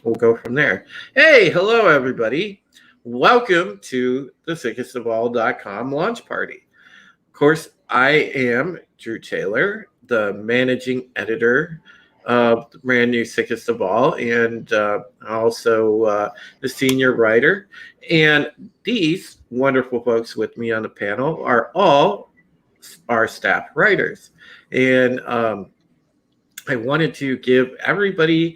we'll go from there. Hey, hello everybody. Welcome to the sickestofall.com launch party. Of course, I am Drew Taylor, the managing editor of the brand new Sickest of All, and also the senior writer. And these wonderful folks with me on the panel are all our staff writers. And I wanted to give everybody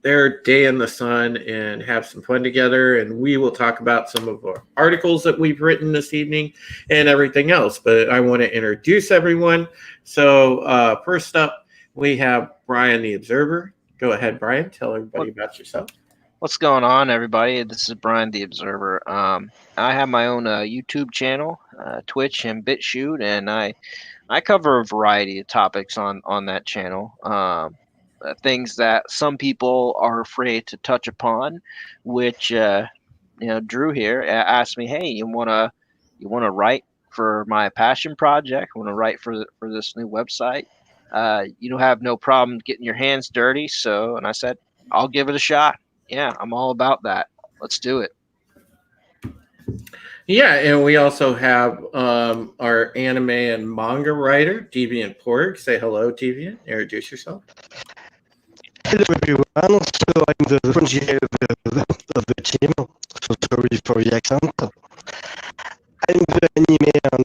their day in the sun and have some fun together. And we will talk about some of our articles that we've written this evening and everything else. But I want to introduce everyone. So first up, we have Brian the Observer. Go ahead, Brian. Tell everybody about yourself. What's going on, everybody? This is Brian the Observer. I have my own YouTube channel, Twitch and BitChute, and I cover a variety of topics on that channel. Things that some people are afraid to touch upon, which Drew here asked me, "Hey, you wanna write for my passion project? Want to write for this new website? You don't have no problem getting your hands dirty." So, and I said, "I'll give it a shot. Yeah, I'm all about that. Let's do it." Yeah, and we also have our anime and manga writer, Deviant Porg. Say hello, Deviant. Introduce yourself. Hello everyone, so I'm the French guy of the team, so sorry for the accent. I'm the anime and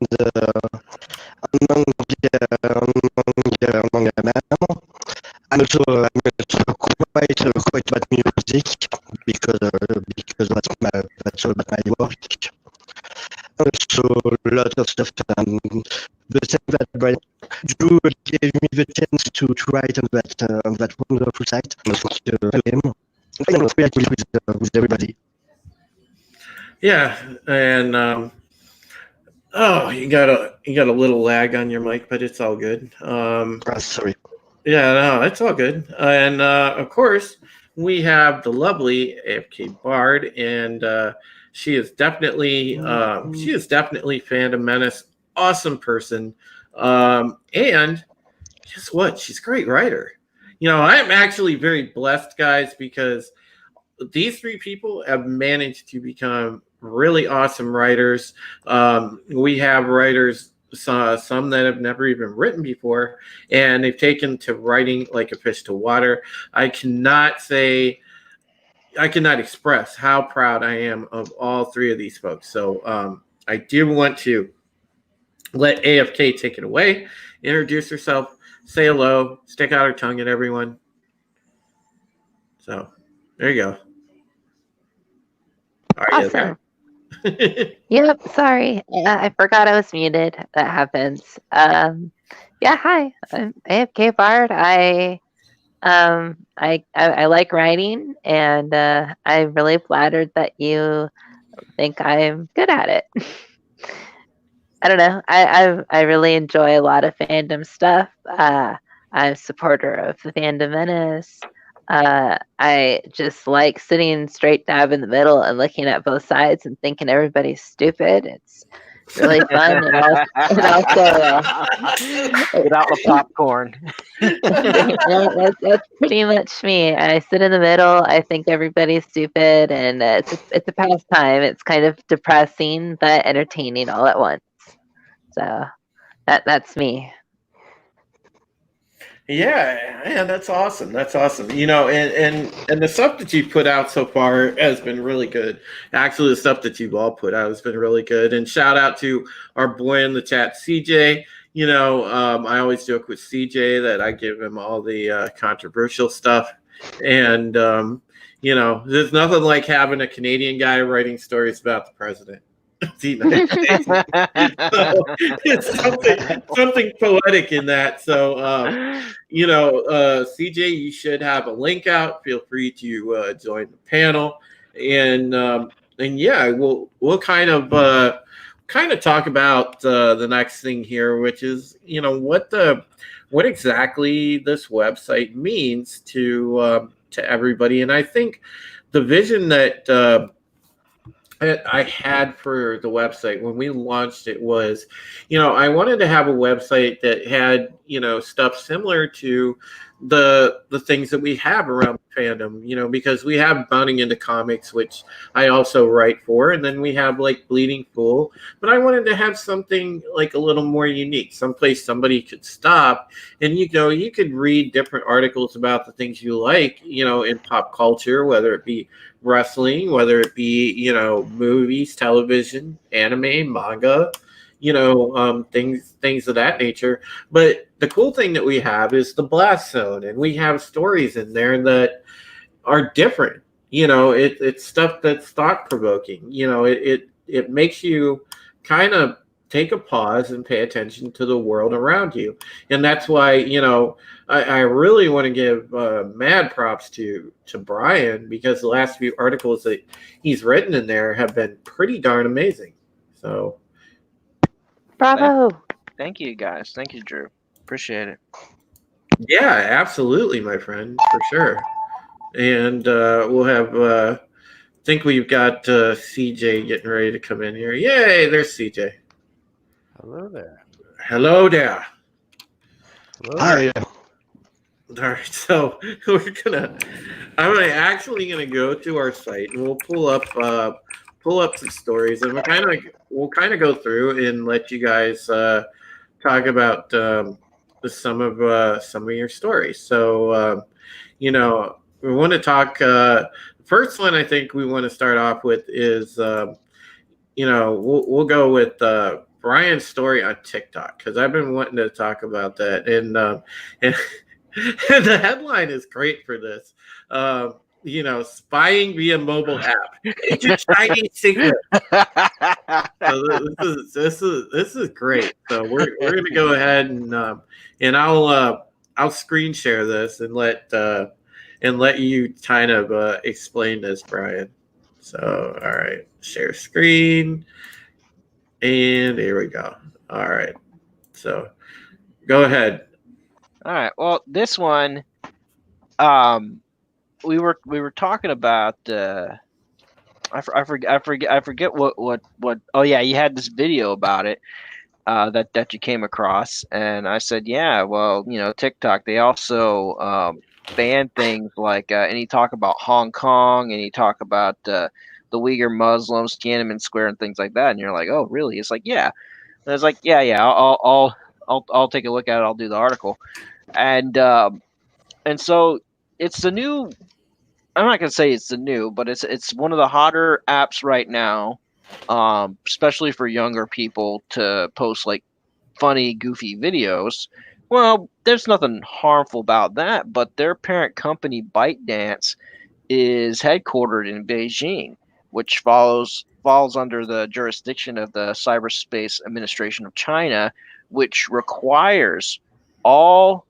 manga man. I'm also quite about music because that's all about my work. Also a lot of stuff. The same that Brian Drew gave me the chance to write on that wonderful site. Thank you to him. I'm very happy with everybody. Yeah, and you got a little lag on your mic, but it's all good. Sorry. Yeah, no, it's all good. And of course, we have the lovely AFK Bard, and she is definitely Phantom Menace, awesome person, and guess what? She's a great writer. I'm actually very blessed, guys, because these three people have managed to become really awesome writers. We have writers, some that have never even written before, and they've taken to writing like a fish to water. I cannot express how proud I am of all three of these folks. So I do want to let AFK take it away, introduce herself, say hello, stick out her tongue at everyone. So there you go. Awesome. Yep, sorry. I forgot I was muted. That happens. Yeah, hi. I'm AFK Bard. I like writing, and I'm really flattered that you think I'm good at it. I don't know. I really enjoy a lot of fandom stuff. I'm a supporter of the Fandom Menace. I just like sitting straight dab in the middle and looking at both sides and thinking everybody's stupid. It's really fun. and also Get out the popcorn. that's pretty much me. I sit in the middle. I think everybody's stupid, and it's a pastime. It's kind of depressing but entertaining all at once. So that's me. Yeah, that's awesome. That's awesome. And the stuff that you've put out so far has been really good. Actually, the stuff that you've all put out has been really good. And shout out to our boy in the chat, CJ. I always joke with CJ that I give him all the controversial stuff. And, there's nothing like having a Canadian guy writing stories about the president. It's something poetic in that. So, CJ, you should have a link out. Feel free to join the panel, and yeah, we'll kind of talk about the next thing here, which is what exactly this website means to everybody, and I think the vision that I had for the website when we launched it was, I wanted to have a website that had, stuff similar to the things that we have around fandom, you know, because we have Bounding into Comics, which I also write for, and then we have like Bleeding Fool. But I wanted to have something like a little more unique, someplace somebody could stop and, you know, you could read different articles about the things you like, you know, in pop culture, whether it be wrestling, whether it be, you know, movies, television, anime, manga, you know, things of that nature. But the cool thing that we have is the blast zone, and we have stories in there that are different. You know, it's stuff that's thought provoking. You know, it makes you kind of take a pause and pay attention to the world around you, and that's why, you know, I really want to give mad props to Brian, because the last few articles that he's written in there have been pretty darn amazing. So. Bravo. Thank you, guys. Thank you, Drew. Appreciate it. Yeah, absolutely, my friend, for sure. And we'll have, I think we've got CJ getting ready to come in here. Yay, there's CJ. Hello there. Hello there. Hello Hi. All right, so I'm actually gonna go to our site and we'll pull up some stories, and we'll kind of go through and let you guys talk about some of your stories. So you know, we want to talk. First one I think we want to start off with is you know, we'll go with Brian's story on TikTok, because I've been wanting to talk about that, and the headline is great for this. You know, spying via mobile app. It's a Chinese secret. So this is great. So we're gonna go ahead and I'll screen share this and let you kind of explain this, Brian. So all right, share screen, and here we go. All right, so go ahead. All right. Well, this one, we were talking about. I forget what. Oh yeah, you had this video about it. That you came across, and I said, yeah, well, you know, TikTok, they also ban things like any talk about Hong Kong, and you talk about the Uyghur Muslims, Tiananmen Square, and things like that, and you're like, oh, really? It's like, yeah. And it's like, yeah, I'll take a look at it. I'll do the article, and so it's the new. I'm not gonna say it's the new, but it's one of the hotter apps right now, especially for younger people to post like funny, goofy videos. Well, there's nothing harmful about that, but their parent company, ByteDance, is headquartered in Beijing, which falls under the jurisdiction of the Cyberspace Administration of China, which requires all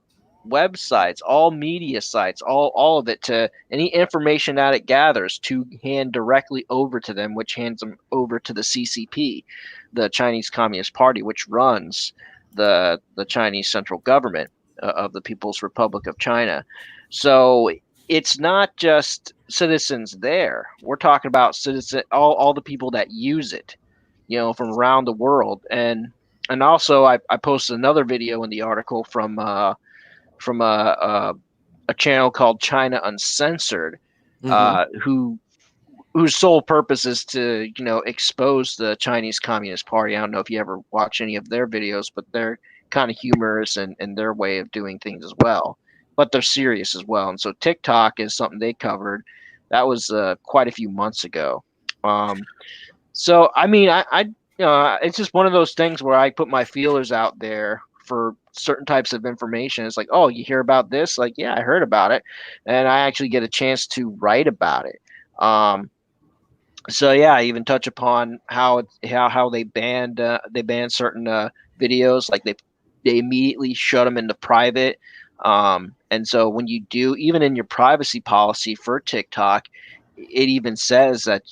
websites, all media sites, all of it, to any information that it gathers, to hand directly over to them, which hands them over to the CCP, the Chinese Communist Party, which runs the Chinese central government of the People's Republic of China. So it's not just citizens there. We're talking about all the people that use it, you know, from around the world. And also I posted another video in the article from a channel called China Uncensored, whose sole purpose is to, you know, expose the Chinese Communist Party. I don't know if you ever watch any of their videos, but they're kind of humorous in their way of doing things as well. But they're serious as well. And so TikTok is something they covered. That was quite a few months ago. So I mean, I it's just one of those things where I put my feelers out there for certain types of information. It's like, oh, you hear about this? Like, yeah, I heard about it, and I actually get a chance to write about it. So yeah, I even touch upon how they banned certain videos, like they immediately shut them into private. And so when you do, even in your privacy policy for TikTok, it even says that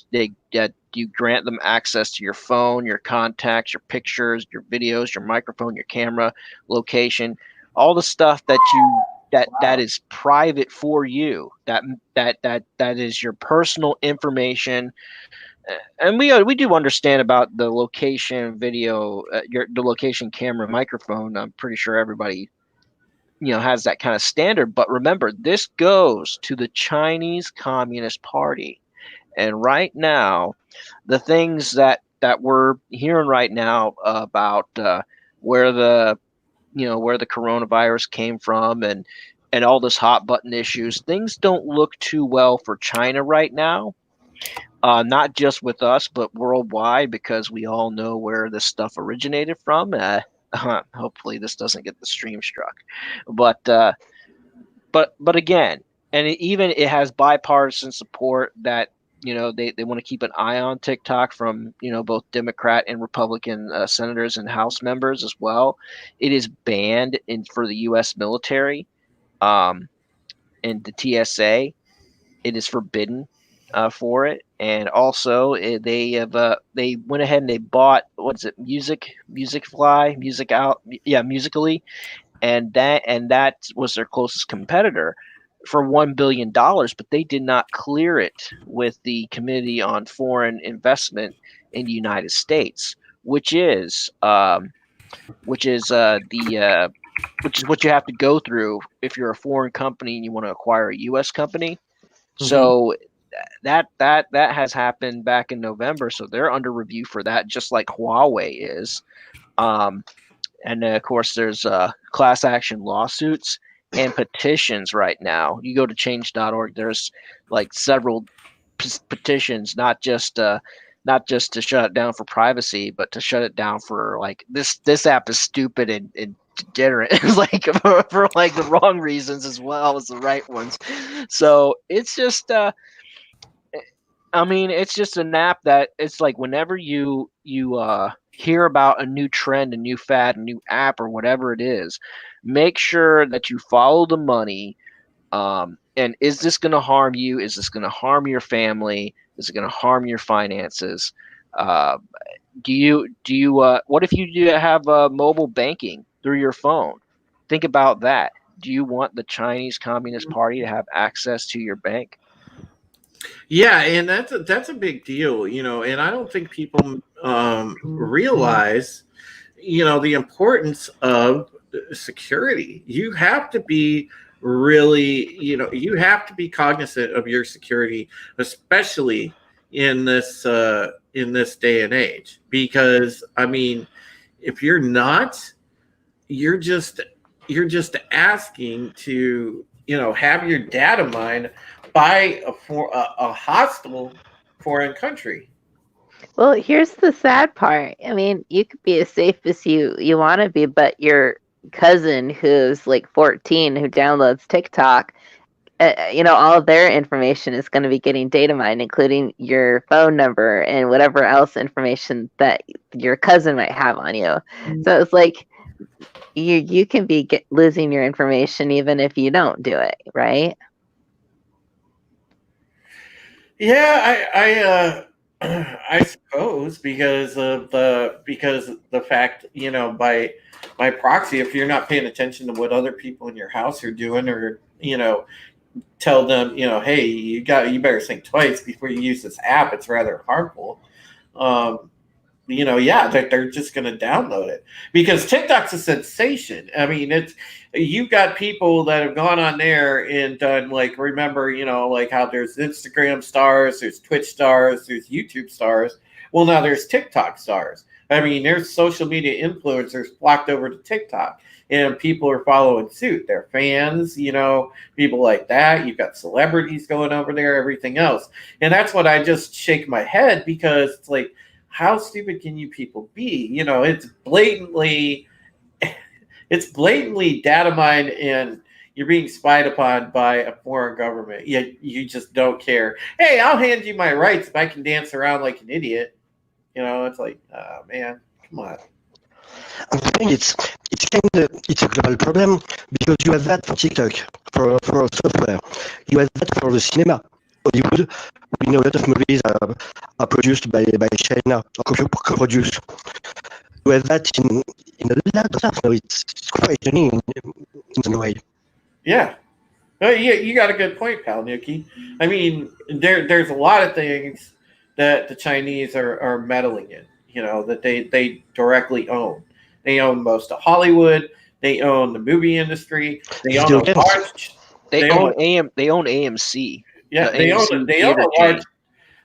you grant them access to your phone, your contacts, your pictures, your videos, your microphone, your camera, location, all the stuff that is private for you, that is your personal information. And we do understand about the location video, the location camera, microphone. I'm pretty sure everybody has that kind of standard. But remember, this goes to the Chinese Communist Party. And right now, the things that we're hearing right now about where the where the coronavirus came from and all this hot button issues, things don't look too well for China right now. Not just with us, but worldwide, because we all know where this stuff originated from. Hopefully, this doesn't get the stream struck. But again, and it has bipartisan support that they want to keep an eye on TikTok from both Democrat and Republican senators and House members as well. It is banned for the U.S. military, and the TSA. It is forbidden for it, and also they went ahead and they bought, what is it, Musically, and that was their closest competitor for $1 billion, but they did not clear it with the Committee on Foreign Investment in the United States, which is what you have to go through if you're a foreign company and you want to acquire a U.S. company. Mm-hmm. So that has happened back in November, so they're under review for that, just like Huawei is. And of course, there's class action lawsuits and petitions right now. You go to change.org, there's like several petitions, not just to shut it down for privacy, but to shut it down for like this app is stupid and degenerate, like for like the wrong reasons as well as the right ones. So it's just it's just an app that it's like whenever you hear about a new trend, a new fad, a new app, or whatever it is, make sure that you follow the money. And is this going to harm you? Is this going to harm your family? Is it going to harm your finances? Do you what if you do have mobile banking through your phone? Think about that. Do you want the Chinese Communist Party to have access to your bank? Yeah, and that's a big deal, and I don't think people realize, the importance of security. You have to be really, you have to be cognizant of your security, especially in this day and age, because if you're not, you're just asking to have your data mined by a hostile foreign country. Well, here's the sad part. You could be as safe as you want to be, but your cousin who's like 14 who downloads TikTok, all of their information is going to be getting data mined, including your phone number and whatever else information that your cousin might have on you. So it's like you can be losing your information even if you don't do it, right? Yeah, I suppose because the fact, by proxy, if you're not paying attention to what other people in your house are doing, or tell them, hey, you better think twice before you use this app. It's rather harmful. They're just going to download it because TikTok's a sensation. You've got people that have gone on there and done, like, remember, like how there's Instagram stars, there's Twitch stars, there's YouTube stars. Well, now there's TikTok stars. There's social media influencers flocked over to TikTok, and people are following suit. They're fans, people like that. You've got celebrities going over there, everything else. And that's what I just shake my head, because it's like, how stupid can you people be? It's blatantly data mined, and you're being spied upon by a foreign government. Yet you just don't care. Hey, I'll hand you my rights if I can dance around like an idiot. It's like, oh man, come on. I think it's a global problem, because you have that for TikTok, for software. You have that for the cinema. Hollywood, we know a lot of movies are produced by China, or co-produced. You have that in a lot of stuff. No, it's frightening in a way. Yeah. You got a good point, pal, Nuki. There's a lot of things that the Chinese are meddling in, that they directly own. They own most of Hollywood. They own the movie industry. They own Video a games. large. They own own They own AMC. Yeah, the they own AMC they own theater a large. chain.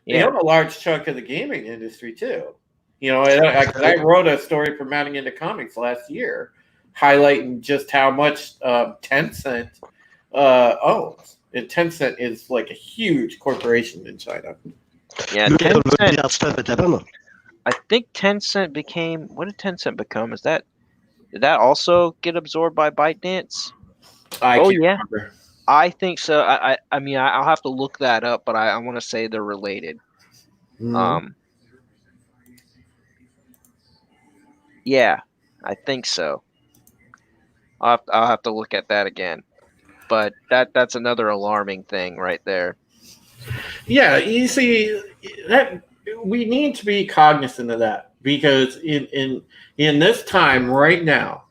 They Yeah. own a large chunk of the gaming industry too. You know, I wrote a story for Mounting into Comics last year, highlighting just how much Tencent owns. And Tencent is like a huge corporation in China. Yeah, Look at all the Tencent. weird stuff that happened. I think Tencent became. What did Tencent become? Did that also get absorbed by ByteDance? I Oh can't yeah, remember. I think so. I mean, I'll have to look that up, but I want to say they're related. Mhm. Yeah, I think so. I'll have to look at that again. But that's another alarming thing right there. Yeah, you see that we need to be cognizant of that because in this time right now,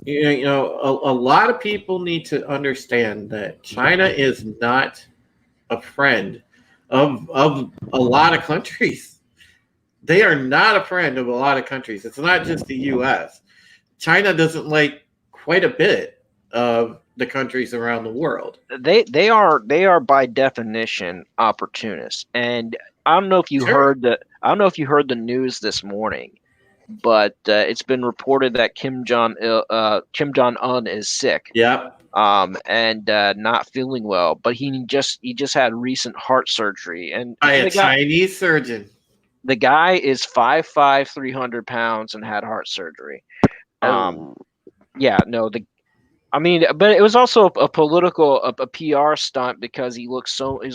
you know, a lot of people need to understand that China is not a friend of a lot of countries. They are not a friend of a lot of countries. It's not just the U.S. China doesn't like quite a bit of the countries around the world. They are by definition opportunists. And I don't know if you Sure. heard the news this morning, but it's been reported that Kim Jong Un is sick. Yep. And not feeling well, but he just had recent heart surgery, and By a Chinese surgeon. the guy is 5'5", 300 pounds, and had heart surgery. Yeah, no, I mean, but it was also a PR stunt because he's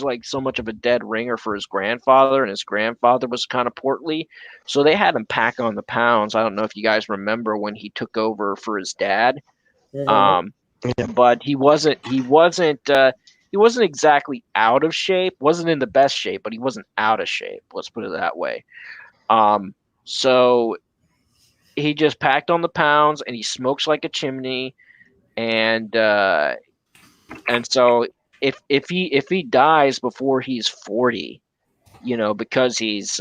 like so much of a dead ringer for his grandfather, and his grandfather was kind of portly, so they had him pack on the pounds. I don't know if you guys remember when he took over for his dad. Mhm. But he wasn't exactly out of shape. Wasn't in the best shape, but he wasn't out of shape. Let's put it that way. So he just packed on the pounds, and he smokes like a chimney, and so if he dies before he's 40, you know, because he's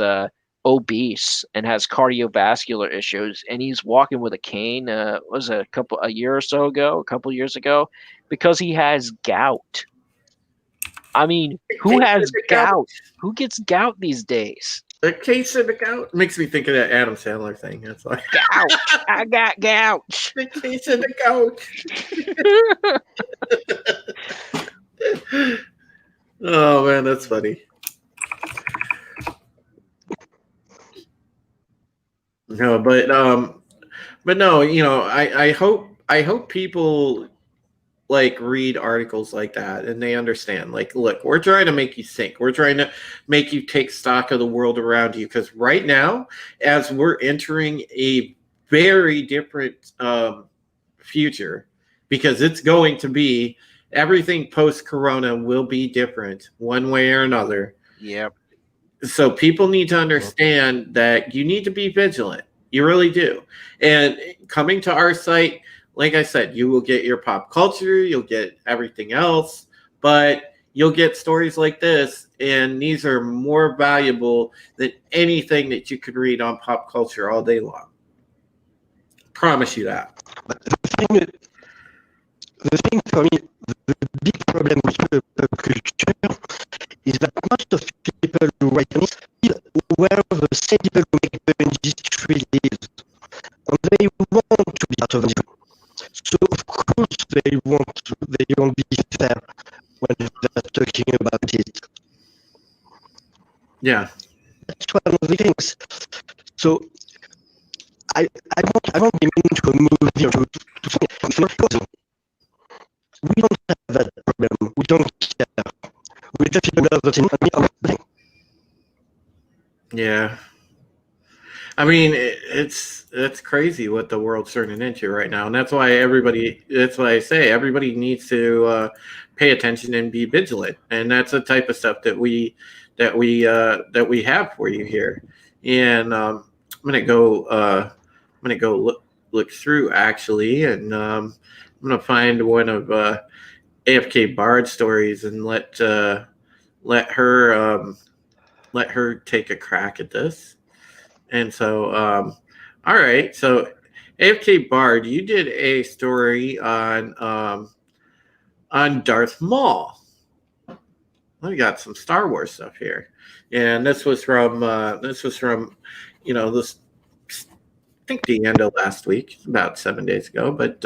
obese and has cardiovascular issues, and he's walking with a cane. Was it a couple years ago, because he has gout. I mean, who has gout? Who gets gout these days? The case of the gout makes me think of that Adam Sandler thing. That's like Gout. I got gout. the case of the gout. Oh man, that's funny. No, but no, you know, I hope people like read articles like that and they understand. Like, look, we're trying to make you think. We're trying to make you take stock of the world around you because right now, as we're entering a very different future, because it's going to be everything post-corona will be different one way or another. Yep. So people need to understand that you need to be vigilant. You really do. And coming to our site, like I said, you will get your pop culture, you'll get everything else, but you'll get stories like this, and these are more valuable than anything that you could read on pop culture all day long. Promise you that. But the thing for me, the big problem with pop culture is that most of people who write on it were the same people who make the industry lives. And they want to be part of the industry. So of course they won't be fair when they're talking about it. Yeah. That's one of the things. So I won't be into a movie or to something. We don't have that problem. We don't care. We just people love the thing and we are playing. Yeah. I mean, it's crazy what the world's turning into right now, and that's why I say everybody needs to pay attention and be vigilant, and that's the type of stuff that we have for you here. And I'm gonna go look through actually, and I'm gonna find one of AFK Bard's stories and let her take a crack at this. And so, all right. So AFK Bard, you did a story on Darth Maul. We got some Star Wars stuff here, and this was from this, I think, the end of last week, about 7 days ago. But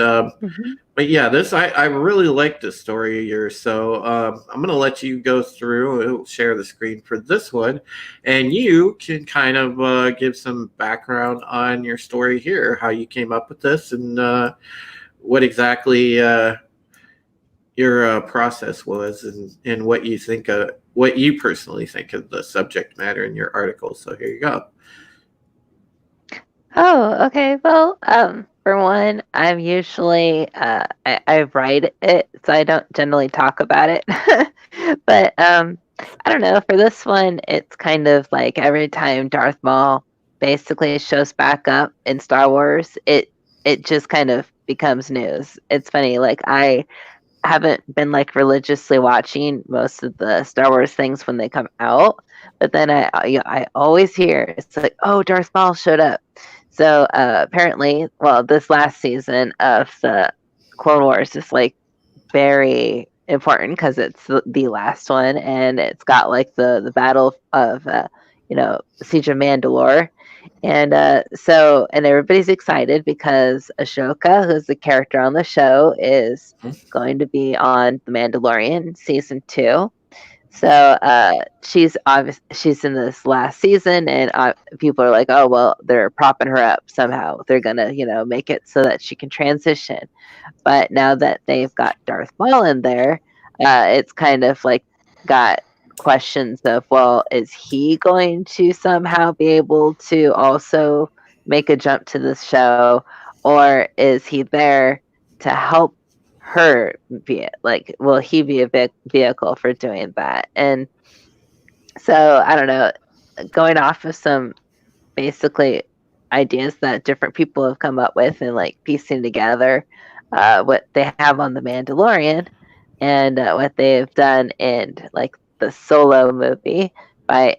yeah, this I really like this story of yours. So I'm gonna let you go through, share the screen for this one, and you can kind of give some background on your story here, how you came up with this, and what exactly your process was, and what you think what you personally think of the subject matter in your article. So here you go. Oh, okay. Well, for one, I'm usually I write it, so I don't generally talk about it. But I don't know. For this one, it's kind of like every time Darth Maul basically shows back up in Star Wars, it just kind of becomes news. It's funny. Like I haven't been like religiously watching most of the Star Wars things when they come out, but then I always hear it's like, oh, Darth Maul showed up. So apparently, well, this last season of the Clone Wars is like very important because it's the last one, and it's got like the battle of Siege of Mandalore. And and everybody's excited because Ashoka, who's the character on the show, is going to be on The Mandalorian season 2. So she's in this last season, and people are like, oh well, they're propping her up somehow. They're gonna make it so that she can transition. But now that they've got Darth Maul in there, it's kind of like got questions of, well, is he going to somehow be able to also make a jump to this show, or is he there to help her be it? Like, will he be a vehicle for doing that? And so I don't know, going off of some basically ideas that different people have come up with and like piecing together what they have on The Mandalorian and what they've done in like the Solo movie by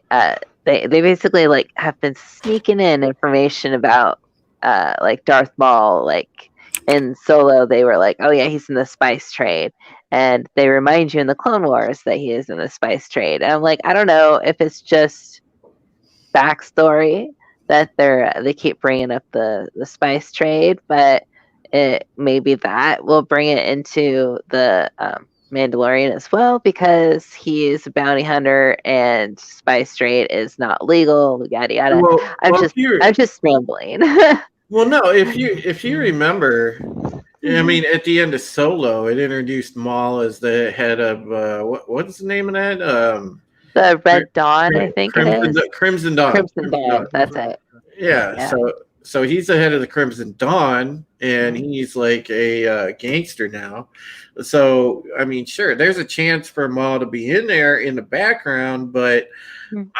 they basically like have been sneaking in information about like Darth Maul. Like in Solo they were like, oh yeah, he's in the spice trade, and they remind you in the Clone Wars that he is in the spice trade, and I'm like, I don't know if it's just backstory that they keep bringing up the spice trade, but maybe that will bring it into the Mandalorian as well, because he's a bounty hunter and spice trade is not legal. Yada yada. I'm just rambling. Well, no, if you remember, I mean, at the end of Solo, it introduced Maul as the head of what's the name of that? The Red Dawn, I think it is. Crimson Dawn. Crimson Dawn. That's it. Yeah. So he's the head of the Crimson Dawn, and he's like a gangster now. So I mean, sure, there's a chance for Maul to be in there in the background, but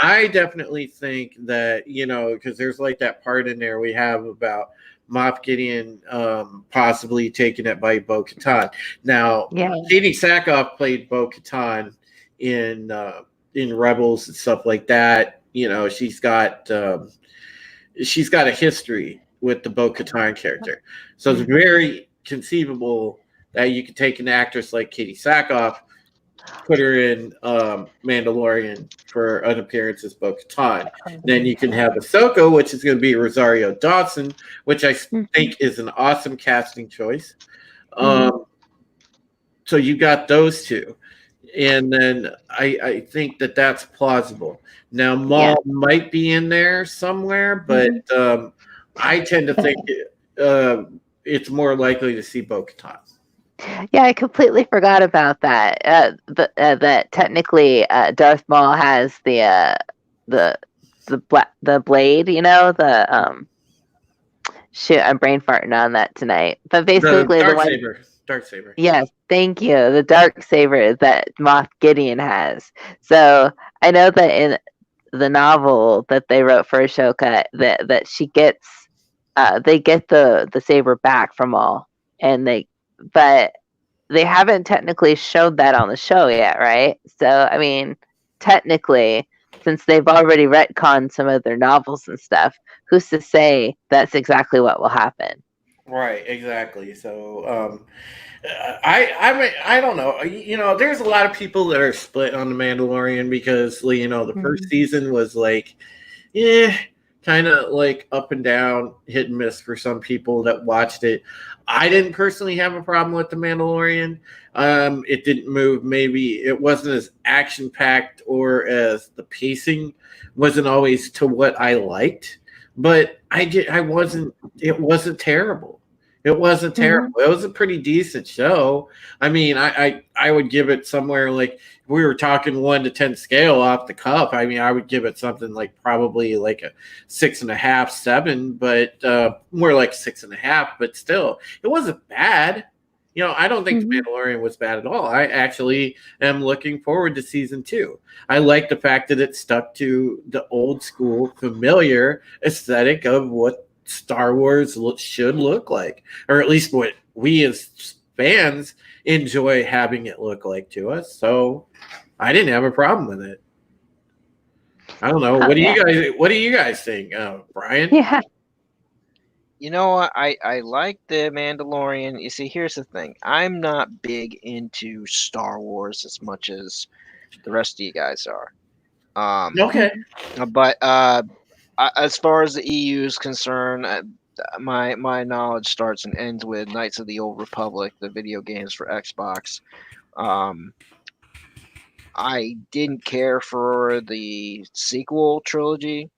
I definitely think that because there's like that part in there we have about Moff Gideon possibly taking it by Bo-Katan. Now, Katie Sackhoff played Bo-Katan in Rebels and stuff like that. She's got a history with the Bo-Katan character, so it's very conceivable that you could take an actress like Katie Sackhoff, put her in Mandalorian for an appearance as Bo-Katan. Then you can have Ahsoka, which is going to be Rosario Dawson, which I think is an awesome casting choice. So you got those two. And then I think that that's plausible. Now, Maul might be in there somewhere, but I tend to think it's more likely to see Bo-Katan. Yeah, I completely forgot about that. That technically Darth Maul has the blade. Shoot, I'm brain farting on that tonight. But basically, the dark saber. Yes, thank you. The dark saber that Moff Gideon has. So I know that in the novel that they wrote for Ashoka, that she gets, they get the saber back from Maul, but they haven't technically showed that on the show yet, right? So, I mean, technically, since they've already retconned some of their novels and stuff, who's to say that's exactly what will happen? Right, exactly. So, I don't know. There's a lot of people that are split on the Mandalorian because the first Mhm. season was like, yeah, kind of like up and down, hit and miss for some people that watched it. I didn't personally have a problem with the Mandalorian. It didn't move. Maybe it wasn't as action packed or as the pacing wasn't always to what I liked, but I did. I wasn't. It wasn't terrible. It wasn't terrible. Mhm. It was a pretty decent show. I mean, I would give it somewhere like we were talking 1 to 10 scale off the cuff. I mean, I would give it something like probably like a 6.5, 7, but more like 6.5. But still, it wasn't bad. I don't think The Mhm. Mandalorian was bad at all. I actually am looking forward to season 2. I like the fact that it stuck to the old school, familiar aesthetic of what Star Wars should look like, or at least what we as fans enjoy having it look like to us. So I didn't have a problem with it. I don't know. Oh yeah. What do you guys think, Brian? Yeah. You know what? I like the Mandalorian. You see, here's the thing. I'm not big into Star Wars as much as the rest of you guys are. Okay. Mhm. But as far as the EU is concerned, my knowledge starts and ends with Knights of the Old Republic, the video games for Xbox. Um, I didn't care for the sequel trilogy.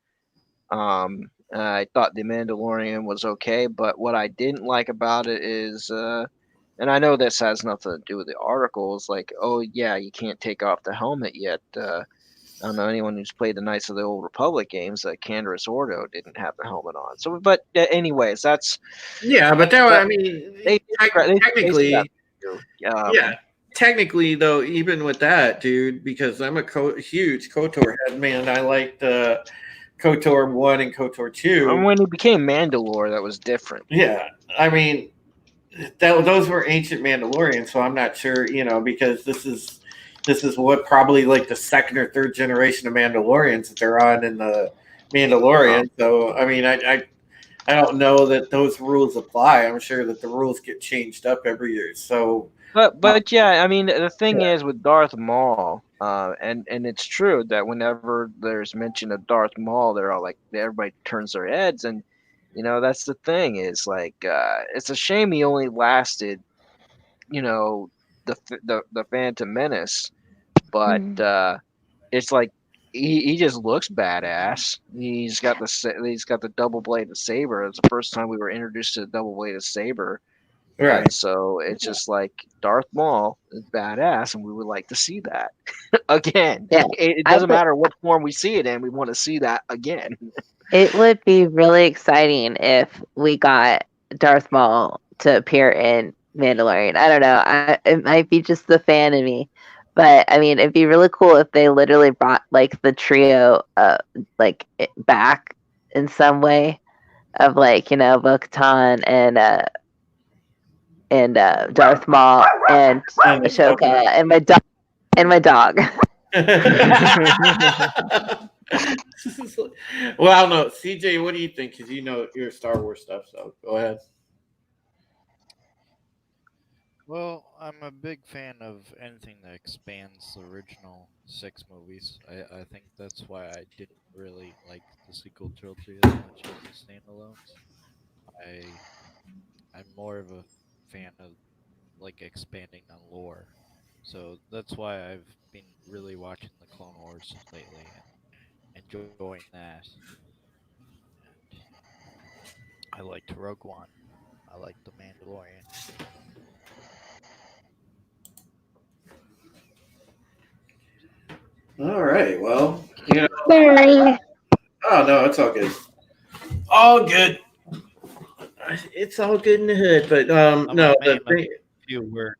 I thought The Mandalorian was okay, but what I didn't like about it is, and I know this has nothing to do with the articles, like, oh yeah, you can't take off the helmet yet. I don't know anyone who's played the Knights of the Old Republic games. Canderous Ordo didn't have the helmet on. So, but anyways, that's Yeah, but that I but mean, they scrapped technically, it too. yeah. Technically, though, even with that, dude, because I'm a huge KOTOR head man, I liked KOTOR 1 and KOTOR 2. When he became Mandalore, that was different. Yeah, I mean, those were ancient Mandalorians, so I'm not sure, because this is what probably like the second or third generation of Mandalorians that they're on in the Um, Mandalorian. So I mean, I don't know that those rules apply. I'm sure that the rules get changed up every year. So but yeah, I mean the thing is with Darth Maul, and it's true that whenever there's mention of Darth Maul, they're all like everybody turns their heads, and that's the thing is like it's a shame he only lasted you know the Phantom Menace, but Mhm. it's like he just looks badass. He's got the double bladed saber. It's the first time we were introduced to the double bladed saber. right. And so it's just like Darth Maul is badass, and we would like to see that again. Yeah. It I doesn't would. matter what form we see it in; we want to see that again. It would be really exciting if we got Darth Maul to appear in Mandalorian. I don't know. It might be just the fan in me, but I mean, it'd be really cool if they literally brought like the trio, back in some way of like Bo-Katan and Darth Maul and And Ashoka and my dog. well, I don't know, CJ. What do you think? Because your Star Wars stuff. So go ahead. Well, I'm a big fan of anything that expands the original 6 movies. I think that's why I didn't really like the sequel trilogy as much as the standalones. I I'm more of a fan of like expanding on lore. So that's why I've been really watching the Clone Wars lately and enjoying that. And I liked Rogue One. I liked The Mandalorian. All right. Well, Sorry. oh no, it's all good. All good. It's all good in the hood, but I'm no, a the man of thing. few words.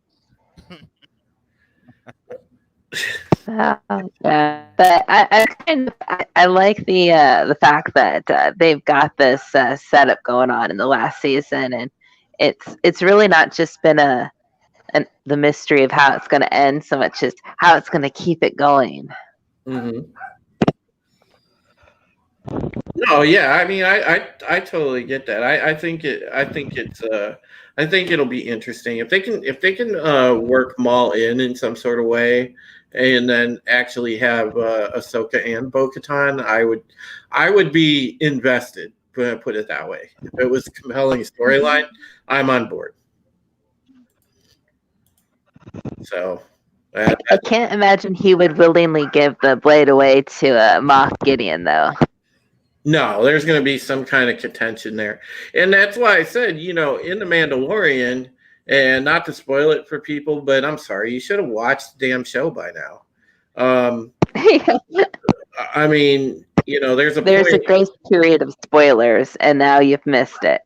Yeah, but I like the fact that they've got this setup going on in the last season, and it's really not just been the mystery of how it's going to end so much as how it's going to keep it going. Mhm. No, yeah. I mean, I totally get that. I think it'll be interesting if they can work Maul in some sort of way, and then actually have Ahsoka and Bo-Katan. I would be invested. Put it that way. If it was a compelling storyline, I'm on board. So. I can't imagine he would willingly give the blade away to Moff Gideon, though. No, there's going to be some kind of contention there. And that's why I said, in The Mandalorian, and not to spoil it for people, but I'm sorry, you should have watched the damn show by now. I mean, there's a grace period of spoilers, and now you've missed it.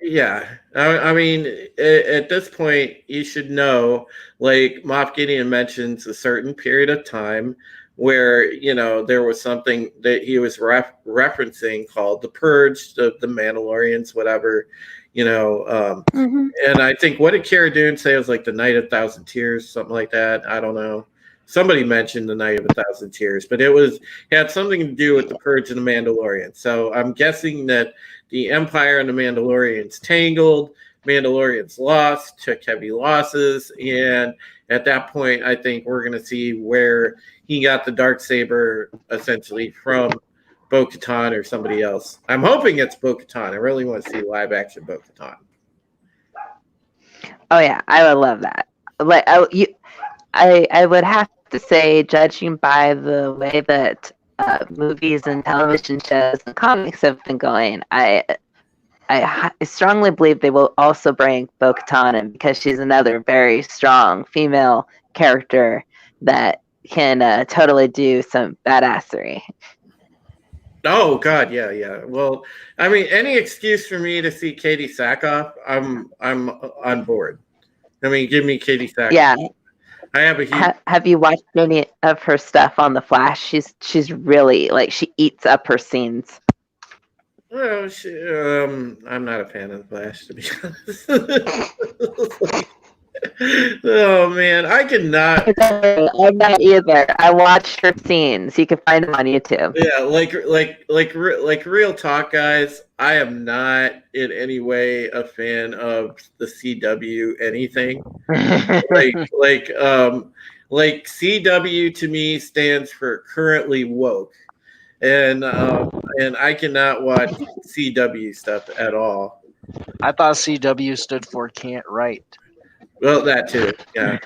Yeah. I mean, at this point, you should know, like Moff Gideon mentions a certain period of time where, there was something that he was referencing called the Purge, the Mandalorians, whatever, And I think, what did Cara Dune say? It was like the Night of Thousand Tears, something like that. I don't know. Somebody mentioned the Night of a Thousand Tears, but it had something to do with the Purge and the Mandalorian. So I'm guessing that the Empire and the Mandalorians tangled, Mandalorians lost, took heavy losses, and at that point, I think we're going to see where he got the Darksaber essentially from Bo-Katan or somebody else. I'm hoping it's Bo-Katan. I really want to see live action Bo-Katan. Oh yeah, I would love that. Like I would have to say, judging by the way that movies and television shows and comics have been going, I strongly believe they will also bring Bo-Katan in, because she's another very strong female character that can totally do some badassery. Oh God, yeah. Well, I mean, any excuse for me to see Katie Sackhoff, I'm on board. I mean, give me Katie Sackhoff. Yeah. I have a huge. Have you watched any of her stuff on The Flash? She's really, like, she eats up her scenes. Well, I'm not a fan of The Flash, to be honest. Oh man, I cannot. I'm not either. I watched her scenes. You can find them on YouTube. Yeah, like real talk, guys. I am not in any way a fan of the CW anything. like CW to me stands for currently woke, and I cannot watch CW stuff at all. I thought CW stood for can't write. Well, that too. Yeah.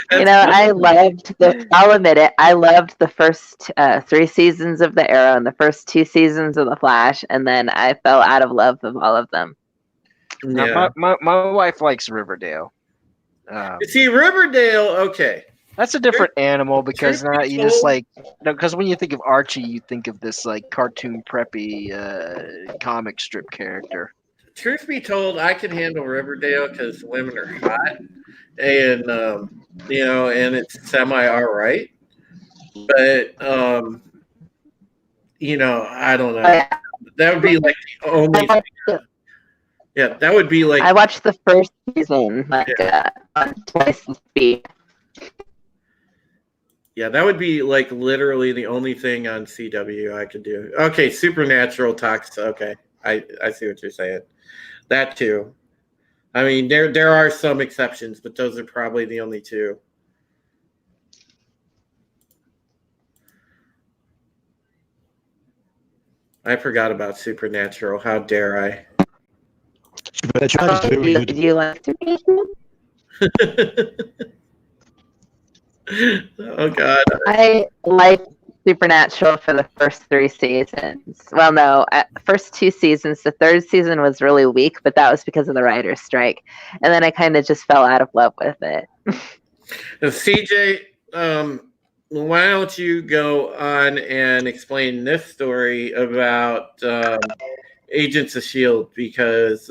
I loved I'll admit it. I loved the first 3 seasons of the Arrow and the first 2 seasons of the Flash, and then I fell out of love with all of them. Yeah. My wife likes Riverdale. See, Riverdale, okay. That's a different animal, because now you just because when you think of Archie, you think of this like cartoon preppy comic strip character. Truth be told, I can handle Riverdale because women are hot, and and it's semi all right. But I don't know. That would be like the only thing. Yeah, that would be like. I watched the first season on twice the speed. Yeah, that would be like literally the only thing on CW I could do. Okay, Supernatural talks. Okay, I see what you're saying. That too. I mean, there are some exceptions, but those are probably the only two. I forgot about Supernatural. How dare I? Supernatural is very good. Do you like Supernatural? Oh God! I like Supernatural for the first 3 seasons. Well, no, first 2 seasons. The 3rd season was really weak, but that was because of the writer's strike. And then I kind of just fell out of love with it. CJ, why don't you go on and explain this story about Agents of S.H.I.E.L.D., because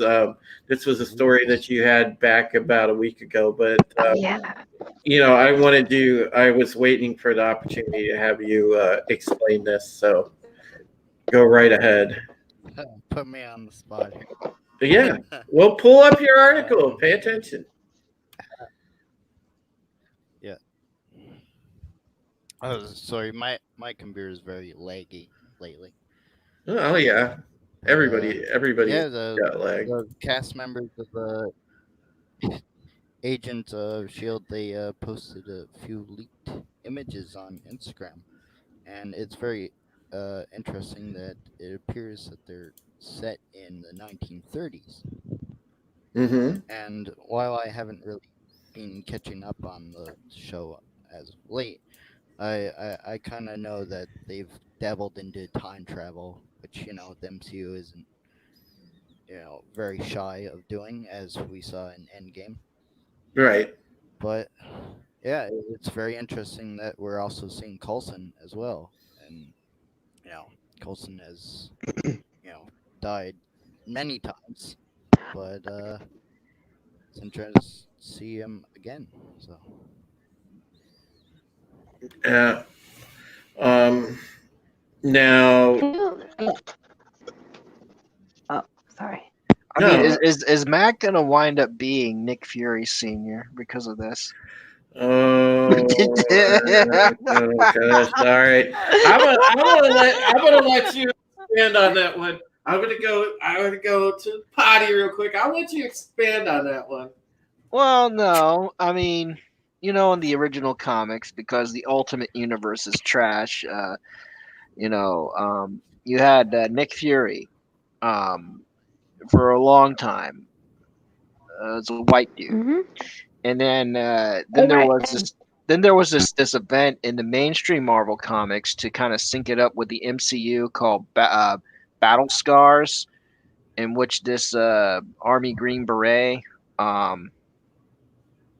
this was a story that you had back about a week ago, but yeah. I was waiting for the opportunity to have you explain this, so go right ahead. Put me on the spot here. Yeah, well, pull up your article. Pay attention. Yeah. Oh, sorry, my computer is very laggy lately. Oh yeah, But everybody's yeah, got lag. the cast members of Agent of Shield, they posted a few leaked images on Instagram, and it's very interesting that it appears that they're set in the 1930s. Mm-hmm. And while I haven't really been catching up on the show as of late, I kind of know that they've dabbled into time travel, which the MCU isn't very shy of doing, as we saw in Endgame. Right. But yeah, it's very interesting that we're also seeing Coulson as well, and Coulson has died many times, but it's interesting to see him again. So Yeah. Now, Can you- Oh, sorry. I mean, no. is Mac gonna wind up being Nick Fury Senior because of this? Oh, oh gosh! All right, I'm gonna let you expand on that one. I'm gonna go to the potty real quick. I'll let you expand on that one. Well, no. I mean, in the original comics, because the Ultimate Universe is trash. You had Nick Fury for a long time as a white dude, Hmm. and then Oh, there right. was this event in the mainstream Marvel comics to kind of sync it up with the MCU called Battle Scars, in which this Army Green Beret, um,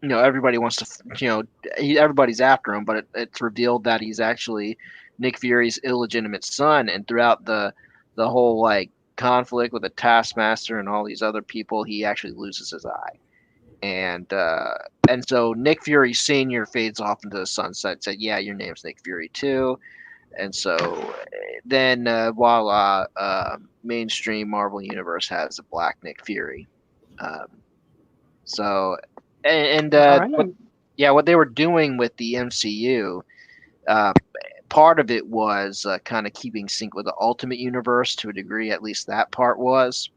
everybody wants to, everybody's after him, but it's revealed that he's actually Nick Fury's illegitimate son, and throughout the whole like conflict with the Taskmaster and all these other people, he actually loses his eye, and so Nick Fury Senior fades off into the sunset. Said, "Yeah, your name's Nick Fury too." And so then, while mainstream Marvel Universe has the Black Nick Fury, um, so All right. what they were doing with the MCU, uh, part of it was kind of keeping sync with the Ultimate Universe to a degree. At least that part was,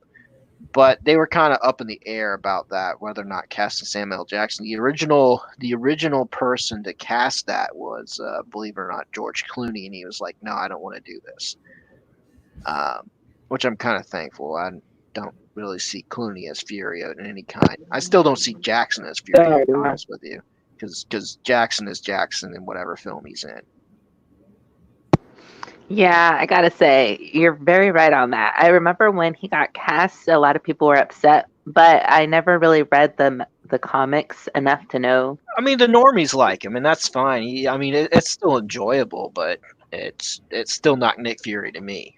but they were kind of up in the air about that, whether or not casting Samuel L. Jackson. The original person to cast that was, believe it or not, George Clooney, and he was like, "No, I don't want to do this," um, which I'm kind of thankful. I don't really see Clooney as Fury in any kind. I still don't see Jackson as Fury, to be honest with you, because Jackson is Jackson in whatever film he's in. Yeah, I gotta say, you're very right on that. I remember when he got cast, a lot of people were upset, but I never really read the comics enough to know. I mean, the normies like him, and that's fine. It's still enjoyable, but it's still not Nick Fury to me.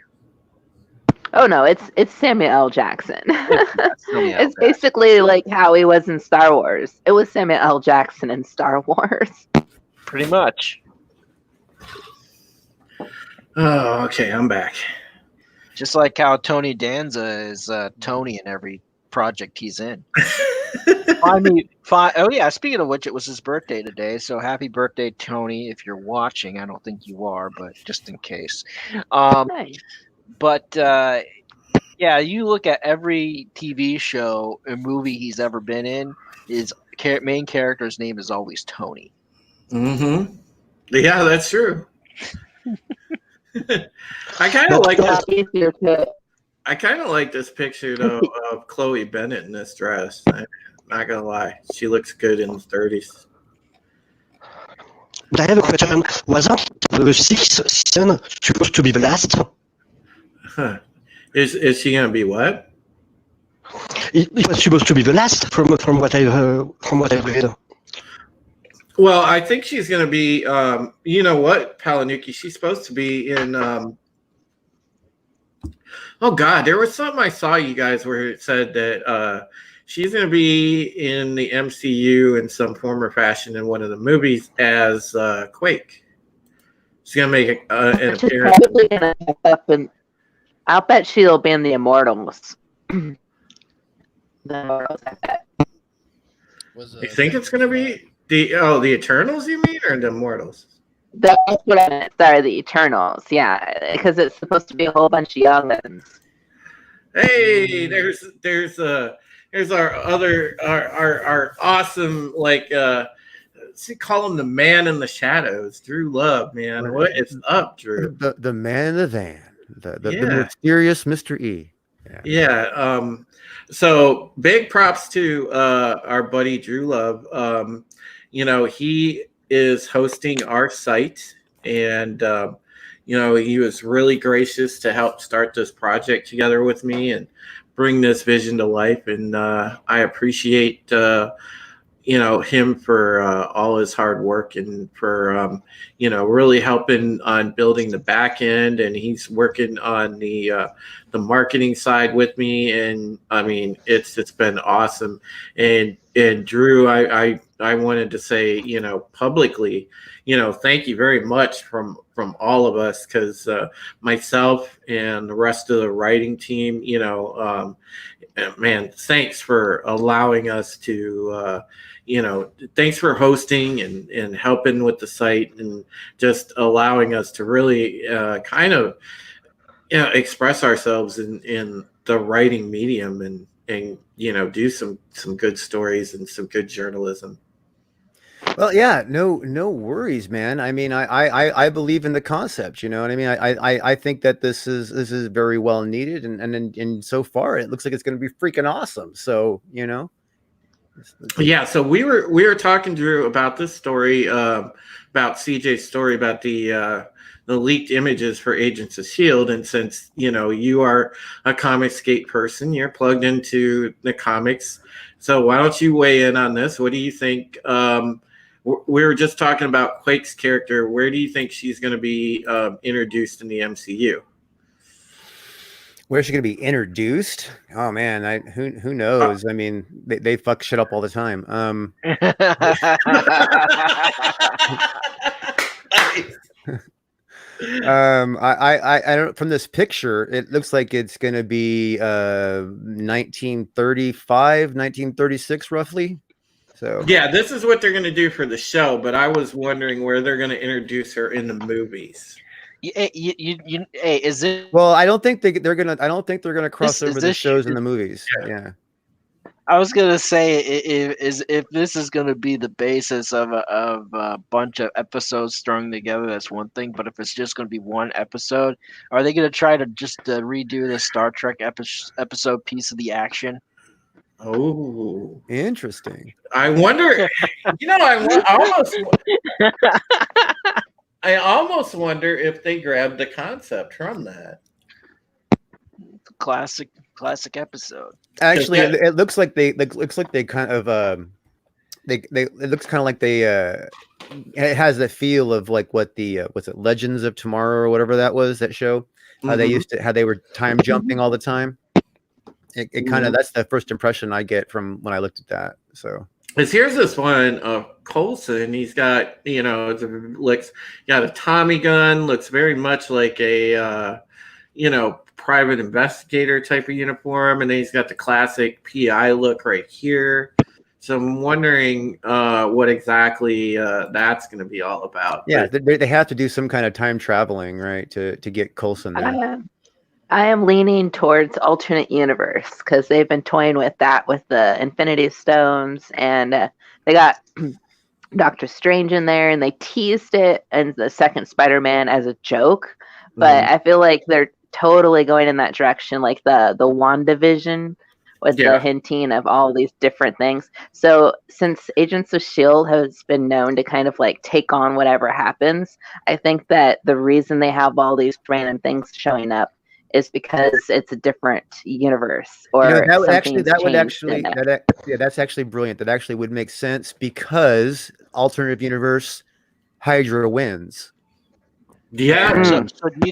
Oh no, it's Samuel L. Jackson. Samuel L. It's basically like how he was in Star Wars. It was Samuel L. Jackson in Star Wars. Pretty much. Oh, okay, I'm back. Just like how Tony Danza is Tony in every project he's in. Oh yeah, speaking of which, it was his birthday today, so happy birthday, Tony, if you're watching. I don't think you are, but just in case. Nice. But yeah, you look at every TV show or movie he's ever been in, his main character's name is always Tony. Mm-hmm. Yeah, that's true. I kind of like Yeah, this. easier to. I kind of like this picture though of Chloe Bennett in this dress. I'm not gonna lie, she looks good in the 30s. But I have a question. Wasn't the sixth season supposed to be the last? Huh. Is she gonna be what? It was supposed to be the last, from what I've read. Well, I think she's gonna be. You know what, Palanuki? She's supposed to be in. Oh God, there was something I saw you guys where it said that she's going to be in the MCU in some form or fashion in one of the movies as Quake. She's going to make an She's appearance. probably gonna pop up, and I'll bet she'll be in the Immortals. The Immortals, I bet. was You think it's going to be the Eternals? You mean, or the Immortals? That's what I meant. Sorry, the Eternals. Yeah, because it's supposed to be a whole bunch of young ones. Hey, there's our other our awesome call him the man in the shadows, Drew Love, man. What is up, Drew? The man in the van, the Yeah. mysterious Mr. E. Yeah. So big props to our buddy Drew Love. He is hosting our site, and he was really gracious to help start this project together with me and bring this vision to life. And I appreciate him for all his hard work and for really helping on building the back end, and he's working on the marketing side with me. And I mean, it's been awesome. And Drew, I wanted to say, publicly, thank you very much from all of us, because myself and the rest of the writing team, man, thanks for allowing us to thanks for hosting and helping with the site, and just allowing us to really kind of express ourselves in the writing medium, and do some good stories and some good journalism. Well, yeah, no worries, man. I mean, I believe in the concept. You know what I mean? I think that this is very well needed, and so far it looks like it's going to be freaking awesome. So Yeah, so we were talking, Drew, about this story, about CJ's story about the leaked images for Agents of S.H.I.E.L.D. And since you are a Comicsgate person, you're plugged into the comics. So why don't you weigh in on this? What do you think? We were just talking about Quake's character. Where do you think she's going to be introduced in the MCU? where's she going to be introduced? Oh man, who knows? I mean, they fuck shit up all the time. I don't. From this picture, it looks like it's going to be 1935, 1936, roughly. So yeah, this is what they're going to do for the show. But I was wondering where they're going to introduce her in the movies. Hey, is it? Well, I don't think they're gonna. I don't think they're gonna cross over the this shows and the movies. Yeah. I was gonna say if this is gonna be the basis of a bunch of episodes strung together, that's one thing. But if it's just gonna be one episode, are they gonna try to just redo the Star Trek episode piece of the action? Oh, Interesting. I wonder. I almost wonder if they grabbed the concept from that. Classic episode. Actually, it looks like they kind of it looks kind of like they it has the feel of like what the was it Legends of Tomorrow or whatever that was, that show. How they were time jumping all the time. It kind of, that's the first impression I get from when I looked at that. So because here's this one of Coulson. He's got got a Tommy gun. Looks very much like a private investigator type of uniform, and then he's got the classic PI look right here. So I'm wondering what exactly that's going to be all about. Yeah, they have to do some kind of time traveling, right, to get Coulson there. I am leaning towards alternate universe, because they've been toying with that with the Infinity Stones, and they got Doctor Strange in there, and they teased it in the second Spider-Man as a joke. But I feel like they're totally going in that direction, like the WandaVision with the hinting of all these different things. So since Agents of S.H.I.E.L.D. has been known to kind of like take on whatever happens, I think that the reason they have all these random things showing up is because it's a different universe, or that's actually brilliant. That actually would make sense, because alternative universe, Hydra wins. Yeah. So do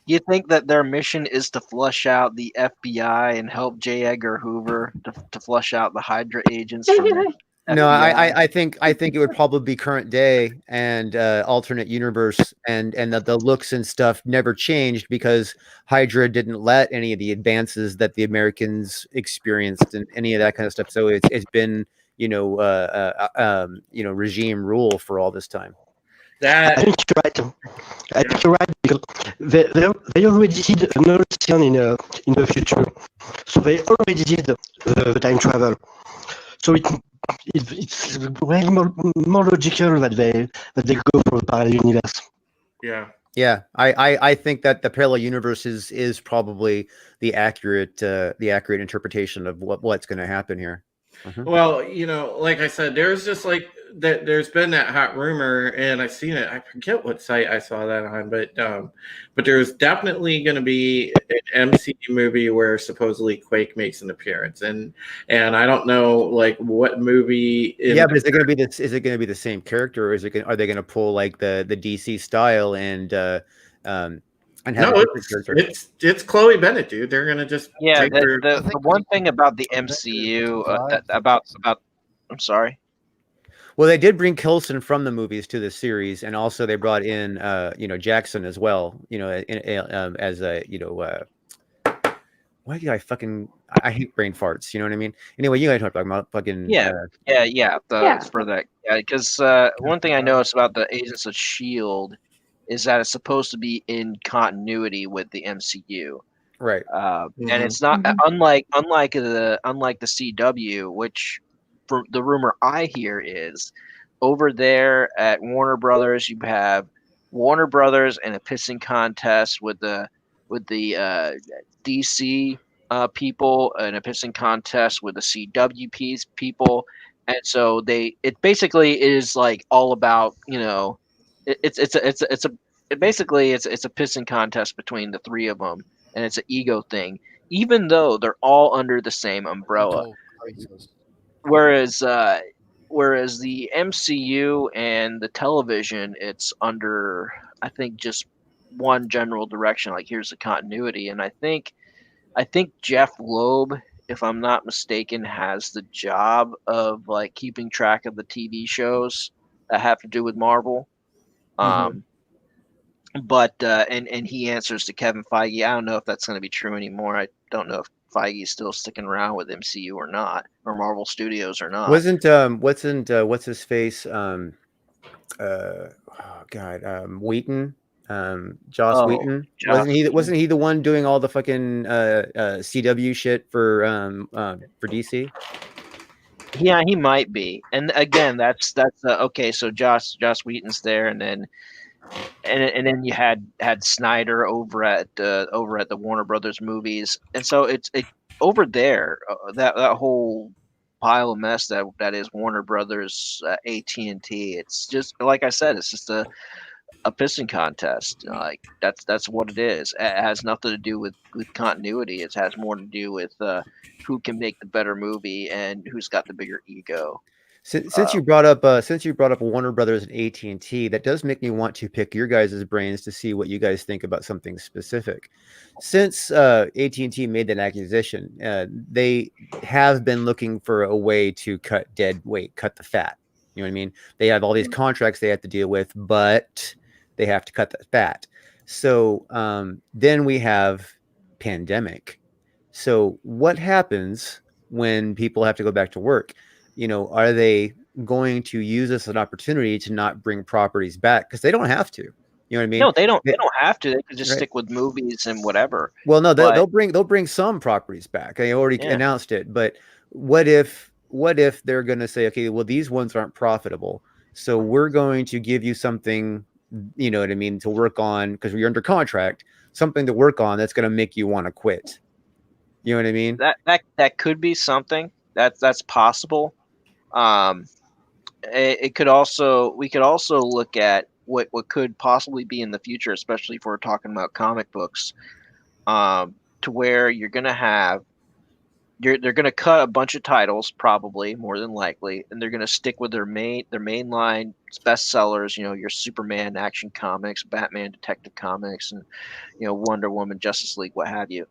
you think that their mission is to flush out the FBI and help J. Edgar Hoover to flush out the Hydra agents from the No, FBI? I think it would probably be current day and alternate universe, and that the looks and stuff never changed because Hydra didn't let any of the advances that the Americans experienced and any of that kind of stuff. So it's been regime rule for all this time. That I think you're right. I think you're right because they already did another scene in the future, so they already did the time travel. So it's really more logical that they go for the parallel universe. yeah. Yeah, I think that the parallel universe is probably the accurate interpretation of what's going to happen here. Well, like I said, there's just like that. There's been that hot rumor, and I've seen it. I forget what site I saw that on, but there's definitely going to be an MCU movie where supposedly Quake makes an appearance, and I don't know like what movie. Yeah, but is it going to be this? Is it going to be the same character, or are they going to pull like the DC style and have No, a different character? it's Chloe Bennett, dude. They're gonna just Yeah, take her. the think one we- thing about the Avengers MCU five. about I'm sorry. Well, they did bring Coulson from the movies to the series, and also they brought in Jackson as well. As a why do I hate brain farts? You know what I mean? Anyway, you guys talk about fucking Yeah. Yeah. Yeah. For that. Yeah, because one thing I noticed about the Agents of Shield is that it's supposed to be in continuity with the MCU. right. And it's not Mhm. unlike the CW, which for the rumor I hear is over there at Warner Brothers, you have Warner Brothers and a pissing contest with the DC people and a pissing contest with the CWP's people, and so it basically is like all about it's a pissing contest between the three of them, and it's an ego thing, even though they're all under the same umbrella. Mental crisis. Whereas the MCU and the television, it's under, I think, just one general direction. Like, here's the continuity, and I think Jeff Loeb, if I'm not mistaken, has the job of like keeping track of the TV shows that have to do with Marvel. Um, but and he answers to Kevin Feige. I don't know if that's going to be true anymore. I don't know if Feige's still sticking around with MCU or not, or Marvel Studios or not. What's his face? Wheaton, Joss Wheaton. Joss Wasn't he the one doing all the fucking CW shit for DC? Yeah, he might be. And again, that's okay. So Joss Wheaton's there, and then you had Snyder over at the Warner Brothers movies, and so it's over there, that whole pile of mess that is Warner Brothers, AT&T. It's just like I said, it's just a pissing contest. Like that's what it is. It has nothing to do with continuity. It has more to do with who can make the better movie and who's got the bigger ego. Since you brought up Warner Brothers and AT&T, that does make me want to pick your guys' brains to see what you guys think about something specific. Since AT&T made that acquisition, they have been looking for a way to cut the fat. You know what I mean? They have all these contracts they have to deal with, but they have to cut the fat. So then we have pandemic. So what happens when people have to go back to work? Are they going to use this as an opportunity to not bring properties back? Because they don't have to. You know what I mean? No, they don't have to. They could just Right. stick with movies and whatever. Well, no, But- they'll bring some properties back. They already Yeah. announced it. But what if they're going to say, okay, well, these ones aren't profitable, so we're going to give you something, you know what I mean, to work on because you're under contract, something to work on that's going to make you want to quit. You know what I mean? That could be something that's possible. We could also look at what could possibly be in the future, especially if we're talking about comic books, to where you're gonna have they're gonna cut a bunch of titles, probably more than likely, and they're gonna stick with their mainline bestsellers. Your Superman, Action Comics, Batman, Detective Comics, and Wonder Woman, Justice League, what have you.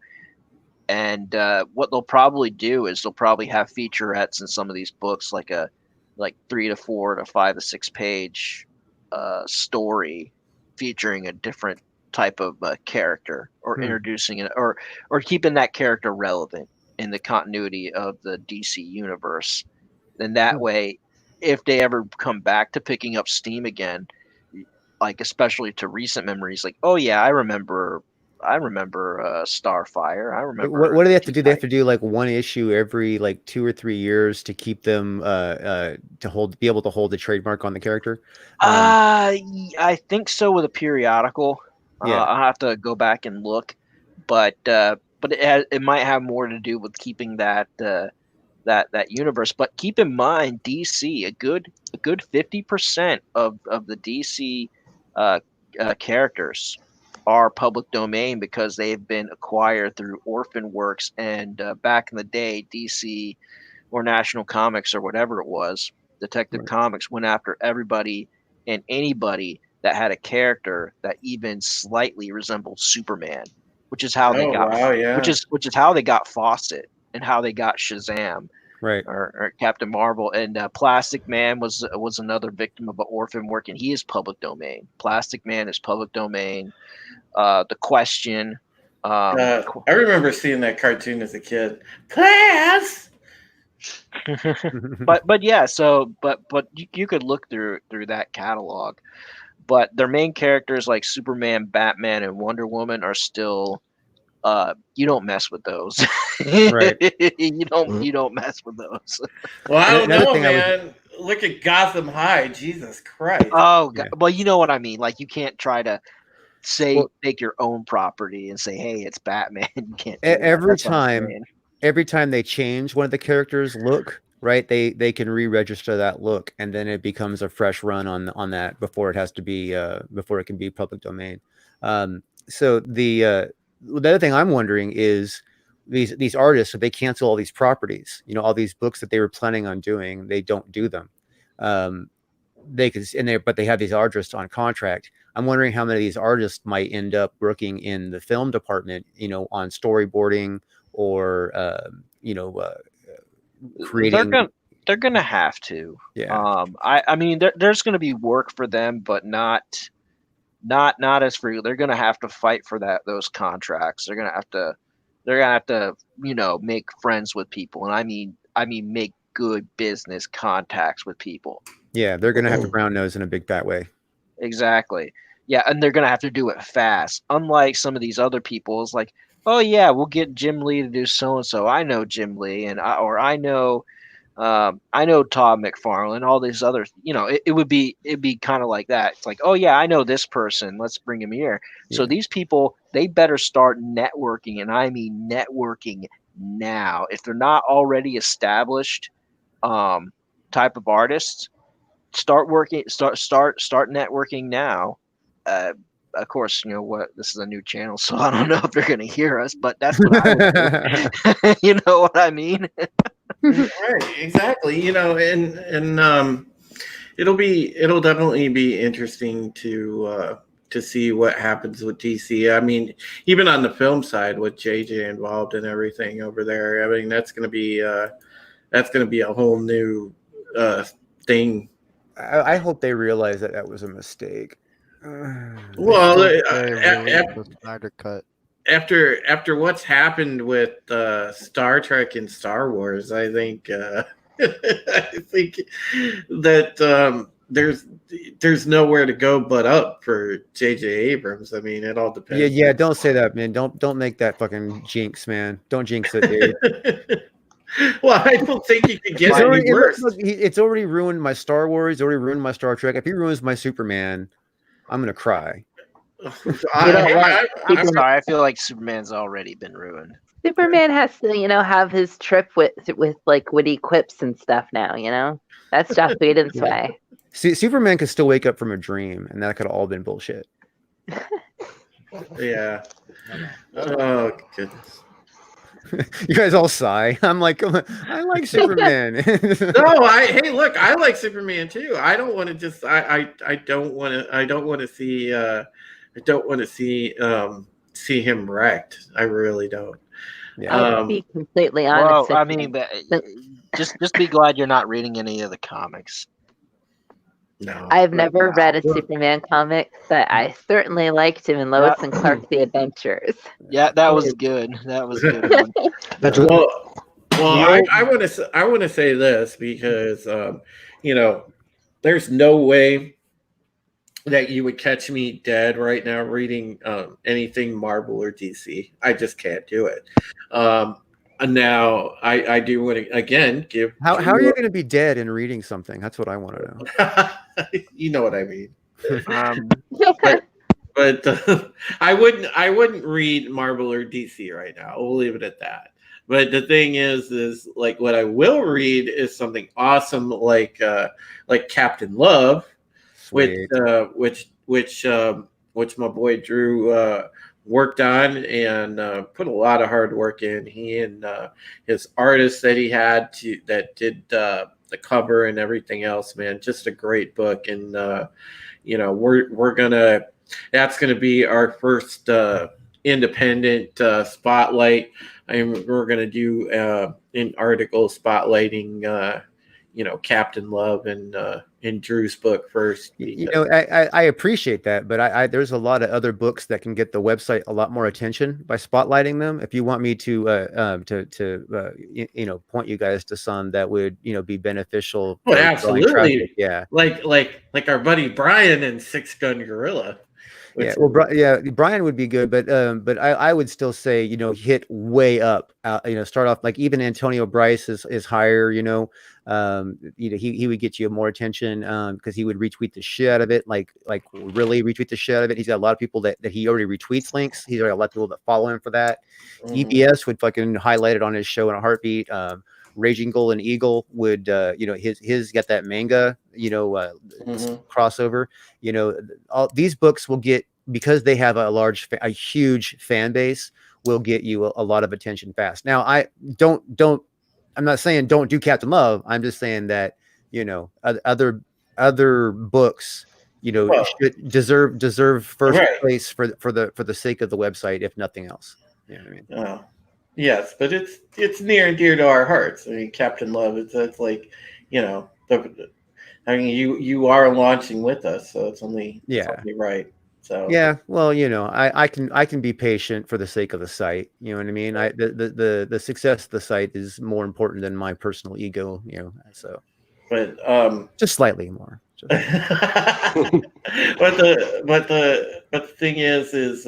And what they'll probably do is they'll probably have featurettes in some of these books, like 3 to 4 to 5 to 6 page story featuring a different type of character, or introducing it, or keeping that character relevant in the continuity of the DC universe. Then that way, if they ever come back to picking up steam again, like especially to recent memories, like, oh yeah, I remember Starfire. I remember. What do they have to do? They have to do like one issue every like 2 or 3 years to keep them be able to hold the trademark on the character. I think so with a periodical. Yeah. I'll have to go back and look, but it might have more to do with keeping that universe. But keep in mind, DC, a good 50% of the DC characters are public domain because they've been acquired through Orphan Works, and back in the day, DC or National Comics or whatever it was, Detective Right. Comics went after everybody and anybody that had a character that even slightly resembled Superman, which is how they got which is how they got Fawcett and how they got Shazam. Right. Or Captain Marvel, and Plastic Man was another victim of an orphan work, and he is public domain. Plastic Man is public domain. The Question. I remember seeing that cartoon as a kid. Class. but yeah, so but you could look through that catalog, but their main characters like Superman, Batman, and Wonder Woman are still. You don't mess with those. Right. You don't mess with those. Well, I don't Another know, thing man. Look at Gotham High. Jesus Christ. Oh, God. Yeah. Well, you know what I mean. Like, you can't try to take your own property and say, "Hey, it's Batman." You can't. Do that. Every That's what I'm saying. time they change one of the characters' look, right? They can re-register that look, and then it becomes a fresh run on that before it has to be before it can be public domain. So the other thing I'm wondering is these artists, if they cancel all these properties, all these books that they were planning on doing, they don't do them. They could, but they have these artists on contract. I'm wondering how many of these artists might end up working in the film department, on storyboarding or creating. They're gonna have to. Yeah. I mean, there's gonna be work for them, but not as free. They're gonna have to fight for those contracts. They're gonna have to make friends with people, and I mean make good business contacts with people. Yeah, they're gonna have to brown nose in a big fat way. Exactly. Yeah, and they're gonna have to do it fast. Unlike some of these other people, it's like, oh yeah, we'll get Jim Lee to do so and so. I know Jim Lee, and I know Todd McFarlane. All these other, it'd be kind of like that. It's like, oh yeah, I know this person. Let's bring him here. Yeah. So these people, they better start networking, and I mean networking now. If they're not already established, type of artists, start networking now. Of course, this is a new channel, so I don't know if they're going to hear us, but that's what I would do. You know what I mean? Right, exactly. And it'll definitely be interesting to see what happens with DC. I mean, even on the film side with JJ involved and everything over there, I mean, that's going to be a whole new thing. I hope they realize that was a mistake. Well, the Snyder Cut. After what's happened with Star Trek and Star Wars, I think I think that there's nowhere to go but up for J.J. Abrams. I mean, it all depends. Yeah. Don't say that, man. Don't make that fucking jinx, man. Don't jinx it, dude. Well, I don't think he could get any worse. It's already ruined my Star Wars. It's already ruined my Star Trek. If he ruins my Superman, I'm gonna cry. I'm sorry. I feel like Superman's already been ruined. Superman has to, have his trip with like witty quips and stuff now. That's Joss Whedon's way. See, Superman could still wake up from a dream, and that could have all been bullshit. Yeah. Oh goodness. You guys all sigh. I'm like, I like Superman. No, hey, look, I like Superman too. I don't want to just. I don't want to see him wrecked. I really don't. Yeah. I'll be completely honest. Well, I mean, just be glad you're not reading any of the comics. No, I've never read a Superman comic, but I certainly liked him in Lois and Clark: The Adventures. Yeah, that was good. That was good. I want to say this because there's no way that you would catch me dead right now reading anything Marvel or DC. I just can't do it. And now I do want to again give. How are you going to be dead in reading something? That's what I want to know. You know what I mean. Um, But I wouldn't read Marvel or DC right now. We'll leave it at that. But the thing is like what I will read is something awesome like Captain Love, Sweet. which my boy Drew worked on and put a lot of hard work in. He and his artist that he had that did the cover and everything else, man, just a great book. And we're gonna that's gonna be our first independent spotlight. We're gonna do an article spotlighting Captain Love and Drew's book first. I appreciate that, but there's a lot of other books that can get the website a lot more attention by spotlighting them. If you want me to point you guys to some that would be beneficial. Oh, absolutely. Traffic, yeah. Like our buddy Brian and Six Gun Gorilla. Yeah, well, Brian would be good, but I would still say hit way up. Start off like even Antonio Bryce is higher. He would get you more attention because he would retweet the shit out of it, like really retweet the shit out of it. He's got a lot of people that he already retweets links. He's got a lot of people that follow him for that. Mm-hmm. EBS would fucking highlight it on his show in a heartbeat. Raging Golden Eagle would his got that manga crossover. All these books will get, because they have a huge fan base, will get you a lot of attention fast. Now I'm not saying don't do Captain Love. I'm just saying that other books should deserve first place for the sake of the website, if nothing else. You know what I mean? Oh. Yes, but it's near and dear to our hearts. I mean, Captain Love, it's like, you are launching with us, so it's only right. So yeah, well, I can be patient for the sake of the site. You know what I mean? The success of the site is more important than my personal ego. So, but just slightly more. but the thing is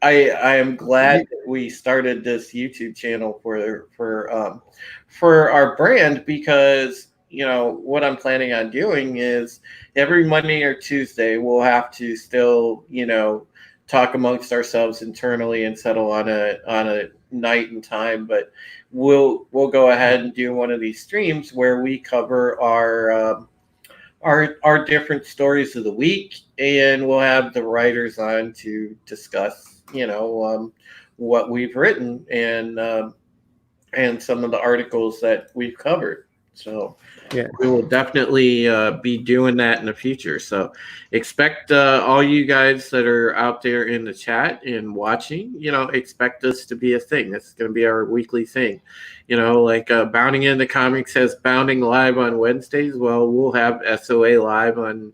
I am glad that we started this YouTube channel for our brand, because what I'm planning on doing is every Monday or Tuesday we'll have to still talk amongst ourselves internally and settle on a night and time, but we'll go ahead and do one of these streams where we cover our different stories of the week, and we'll have the writers on to discuss what we've written and some of the articles that we've covered. So yeah, we will definitely be doing that in the future. So expect all you guys that are out there in the chat and watching, expect this to be a thing. This is going to be our weekly thing. Like Bounding Into Comics has Bounding Live on Wednesdays. Well, we'll have SOA Live on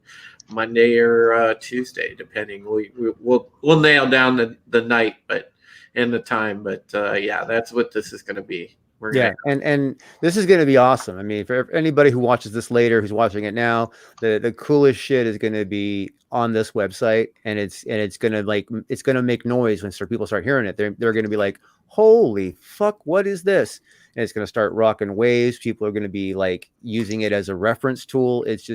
Monday or Tuesday, depending. We'll nail down the night, and the time. But yeah, that's what this is going to be. And this is going to be awesome. I mean, for anybody who watches this later, who's watching it now, the coolest shit is going to be on this website, and it's going to make noise when people start hearing it. They're going to be like, "Holy fuck, what is this?" And it's going to start rocking waves. People are going to be like using it as a reference tool. It's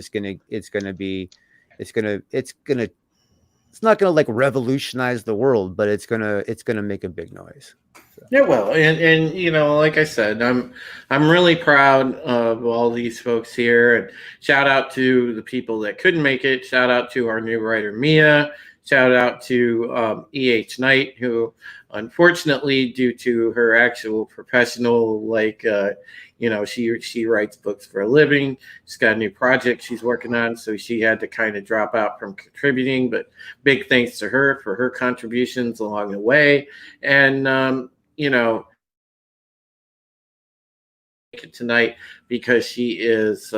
not going to like revolutionize the world, but it's going to make a big noise. So. Yeah, well, and like I said, I'm really proud of all these folks here, and shout out to the people that couldn't make it. Shout out to our new writer Mia. Shout out to E.H. Knight, who unfortunately, due to her actual professional, she writes books for a living. She's got a new project she's working on, so she had to kind of drop out from contributing. But big thanks to her for her contributions along the way. And tonight, because she is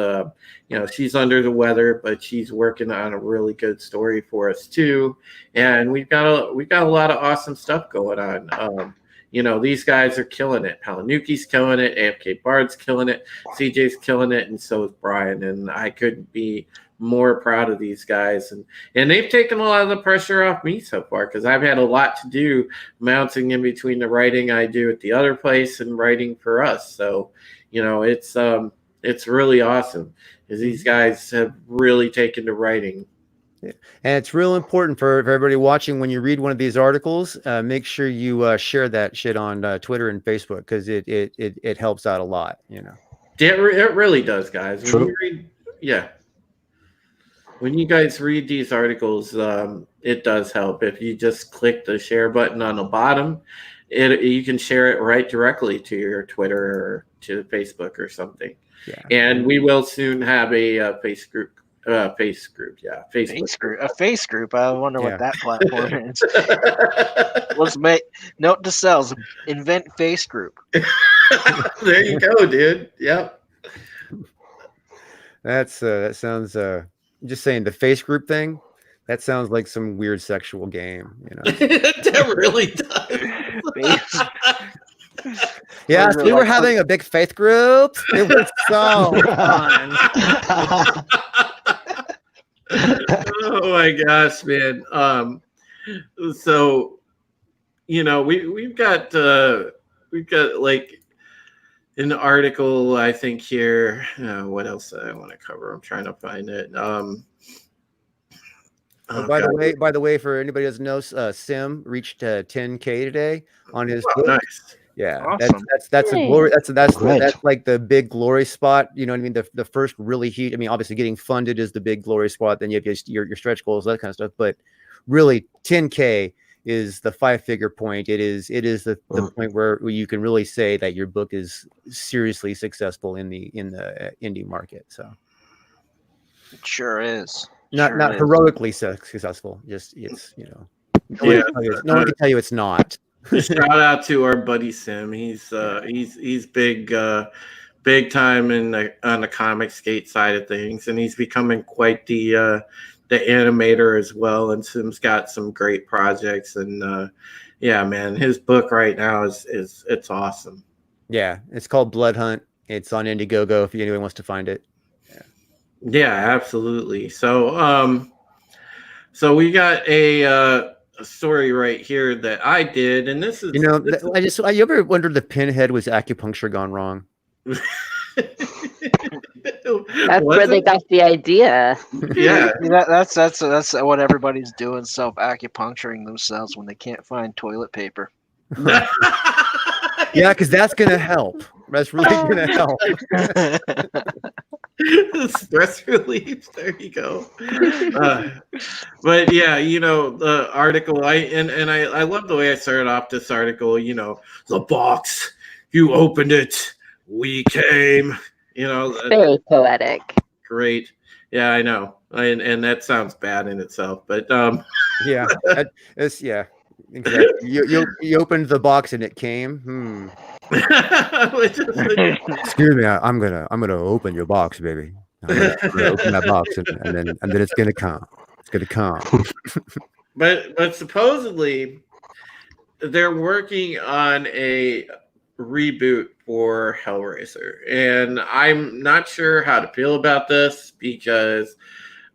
she's under the weather, but she's working on a really good story for us too, and we've got a lot of awesome stuff going on. these guys are killing it. Palanuki's killing it. AFK Bard's killing it. CJ's killing it, and so is Brian. And I couldn't be more proud of these guys. And they've taken a lot of the pressure off me so far, because I've had a lot to do bouncing in between the writing I do at the other place and writing for us. So, it's really awesome, because these guys have really taken to writing. Yeah. And it's real important for everybody watching, when you read one of these articles, make sure you share that shit on Twitter and Facebook, because it helps out a lot. It really does, guys. True. When you guys read these articles, it does help. If you just click the share button on the bottom, you can share it right directly to your Twitter or to Facebook or something. Yeah. And we will soon have a face group. Facebook A face group. I wonder Yeah. what that platform is. Let's make note to selves: invent face group. There you go, dude. Yep. That sounds. Just saying, the face group thing. That sounds like some weird sexual game. That really does. Yes, we were having a big faith group. It was so fun. Oh my gosh, man. So we've got like an article, I think, here. What else I want to cover? I'm trying to find it. By the way, for anybody who doesn't know, Sim reached 10K today on his book. Nice. Yeah, Awesome. that's a Nice. glory. That's Great. like the big glory spot. You know what I mean? The first really heat. I mean, obviously getting funded is the big glory spot. Then you have your stretch goals, that kind of stuff. But really, 10K is the 5-figure point. It is the point where you can really say that your book is seriously successful in the indie market. So It sure is. not Sure is. heroically successful. Just it's no one can tell you it's not. Shout out to our buddy Sim. He's big time on the comic skate side of things, and he's becoming quite the animator as well. And Sim's got some great projects, and yeah, man, his book right now is it's awesome. Yeah, it's called Blood Hunt. It's on Indiegogo if anyone wants to find it. Yeah, absolutely. So so we got a story right here that I did, and this is I ever wondered if Pinhead was acupuncture gone wrong. That's where they got the idea. Yeah. That's what everybody's doing, self acupuncturing themselves when they can't find toilet paper. Yeah, because that's gonna help. That's really gonna help. Stress relief. There you go. But yeah, the article. I love the way I started off this article. The box. You opened it. We came. Very poetic. Great. Yeah, I know. And that sounds bad in itself, but Yeah, exactly. You opened the box and it came. Excuse me, I'm gonna open your box, baby. I'm gonna open that box and then it's gonna come. It's gonna come. But supposedly they're working on a reboot for Hellraiser, and I'm not sure how to feel about this, because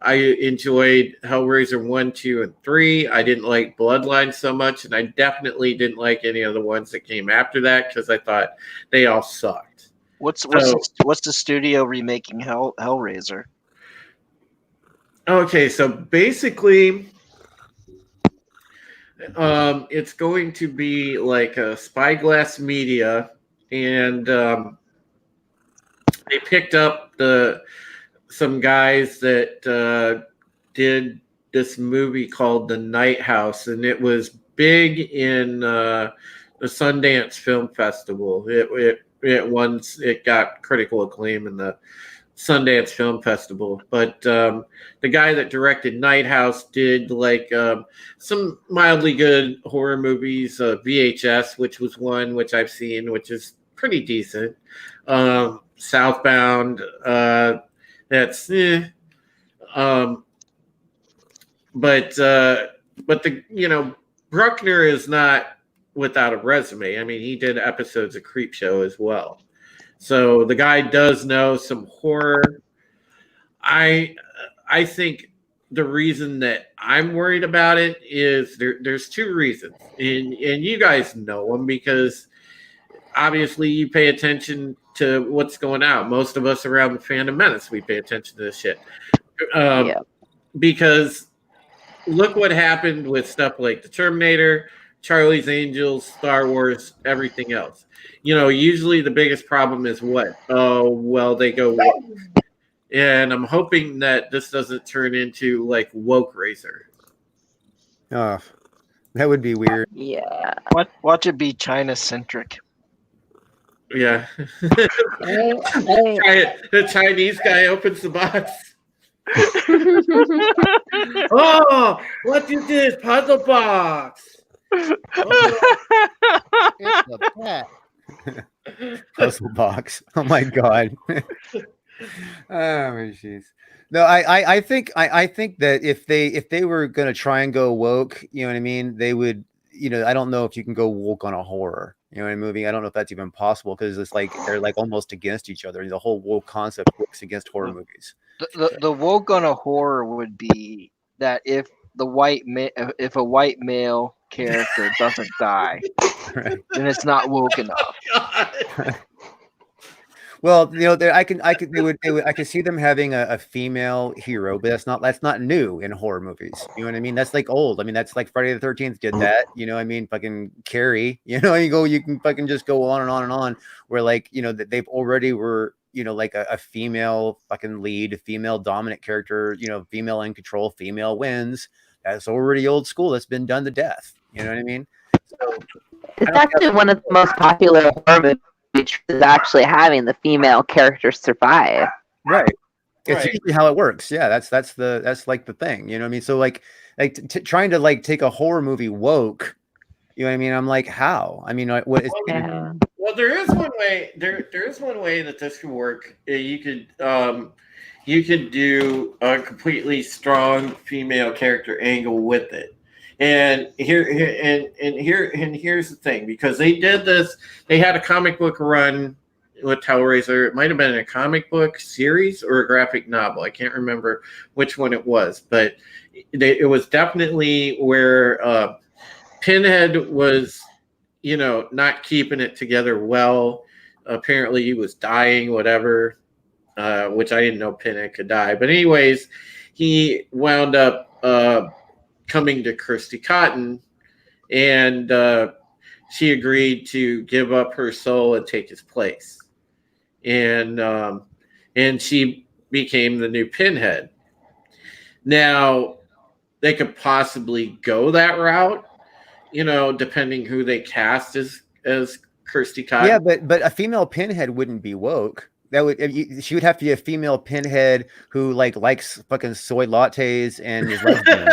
I enjoyed Hellraiser 1, 2, and 3. I didn't like Bloodline so much, and I definitely didn't like any of the ones that came after that, because I thought they all sucked. What's the studio remaking Hellraiser? Okay, so basically, it's going to be like a Spyglass Media, and they picked up some guys that did this movie called The Night House, and it was big in the Sundance Film Festival. It got critical acclaim in the Sundance Film Festival, but the guy that directed Night House did like some mildly good horror movies, VHS, which was one which I've seen, which is pretty decent. Southbound, that's but the Bruckner is not without a resume. I mean, he did episodes of Creepshow as well. So the guy does know some horror. I think the reason that I'm worried about it is there's two reasons, and you guys know them because obviously you pay attention to what's going out. Most of us around the Phantom Menace, we pay attention to this shit. Because look what happened with stuff like the Terminator, Charlie's Angels, Star Wars, everything else. You know, usually the biggest problem is what? Oh, well, they go woke. And I'm hoping that this doesn't turn into like Woke Razor. Oh, that would be weird. Yeah. Watch it be China centric. Yeah. Hey. The Chinese guy opens the box. Oh, what is this? Puzzle box. Oh. It's a pet. Puzzle box. Oh my god. Oh jeez. No, I think that if they were gonna try and go woke, you know what I mean, they would. You know, I don't know if you can go woke on a horror, you know, in a movie. I don't know if that's even possible because it's like they're like almost against each other. The whole woke concept works against horror movies. The woke on a horror would be that if a white male character doesn't die, Right. then it's not woke enough. Well, you know, I could see them having a female hero, but that's not new in horror movies. You know what I mean? That's like old. I mean, that's like Friday the 13th did that. You know, I mean, fucking Carrie. You know, you can fucking just go on and on and on. Where like, you know, that they've already were, you know, like a female fucking lead, a female dominant character. You know, female in control, female wins. That's already old school. That's been done to death. You know what I mean? So It's actually one of the most popular horror movies is actually having the female character survive. Right. It's Right. usually how it works. Yeah, that's like the thing. You know what I mean? So like trying to like take a horror movie woke. You know what I mean? I'm like, how? I mean, what is? Yeah. Well, there is one way. There is one way that this could work. You could do a completely strong female character angle with it. And here's the thing, because they did this. They had a comic book run with Hellraiser. It might have been a comic book series or a graphic novel. I can't remember which one it was, but it was definitely where Pinhead was, you know, not keeping it together well. Apparently he was dying, whatever, which I didn't know Pinhead could die. But anyways, he wound up coming to Kirsty Cotton, and she agreed to give up her soul and take his place. And she became the new Pinhead. Now, they could possibly go that route, you know, depending who they cast as Kirsty Cotton. Yeah, but a female Pinhead wouldn't be woke. That would she would have to be a female Pinhead who likes fucking soy lattes and is lesbian.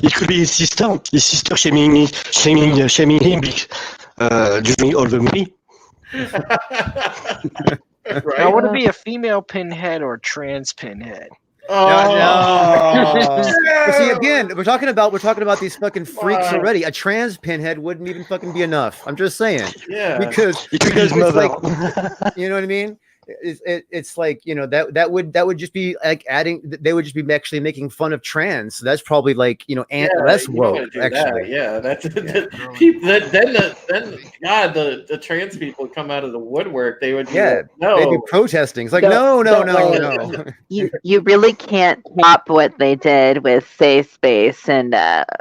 It could be his sister shaming him during all the movie. Right? Now, would it be a female Pinhead or trans Pinhead? No. But see, again, we're talking about these fucking freaks already. A trans Pinhead wouldn't even fucking be enough. I'm just saying. Yeah. Because it's like, you know what I mean? It's like, you know, that would just be like adding. They would just be actually making fun of trans. So that's probably like, you know, less woke. Actually, yeah, that's then God, the trans people come out of the woodwork. They would be like, no, they'd be protesting. It's like no. You really can't top what they did with Safe Space and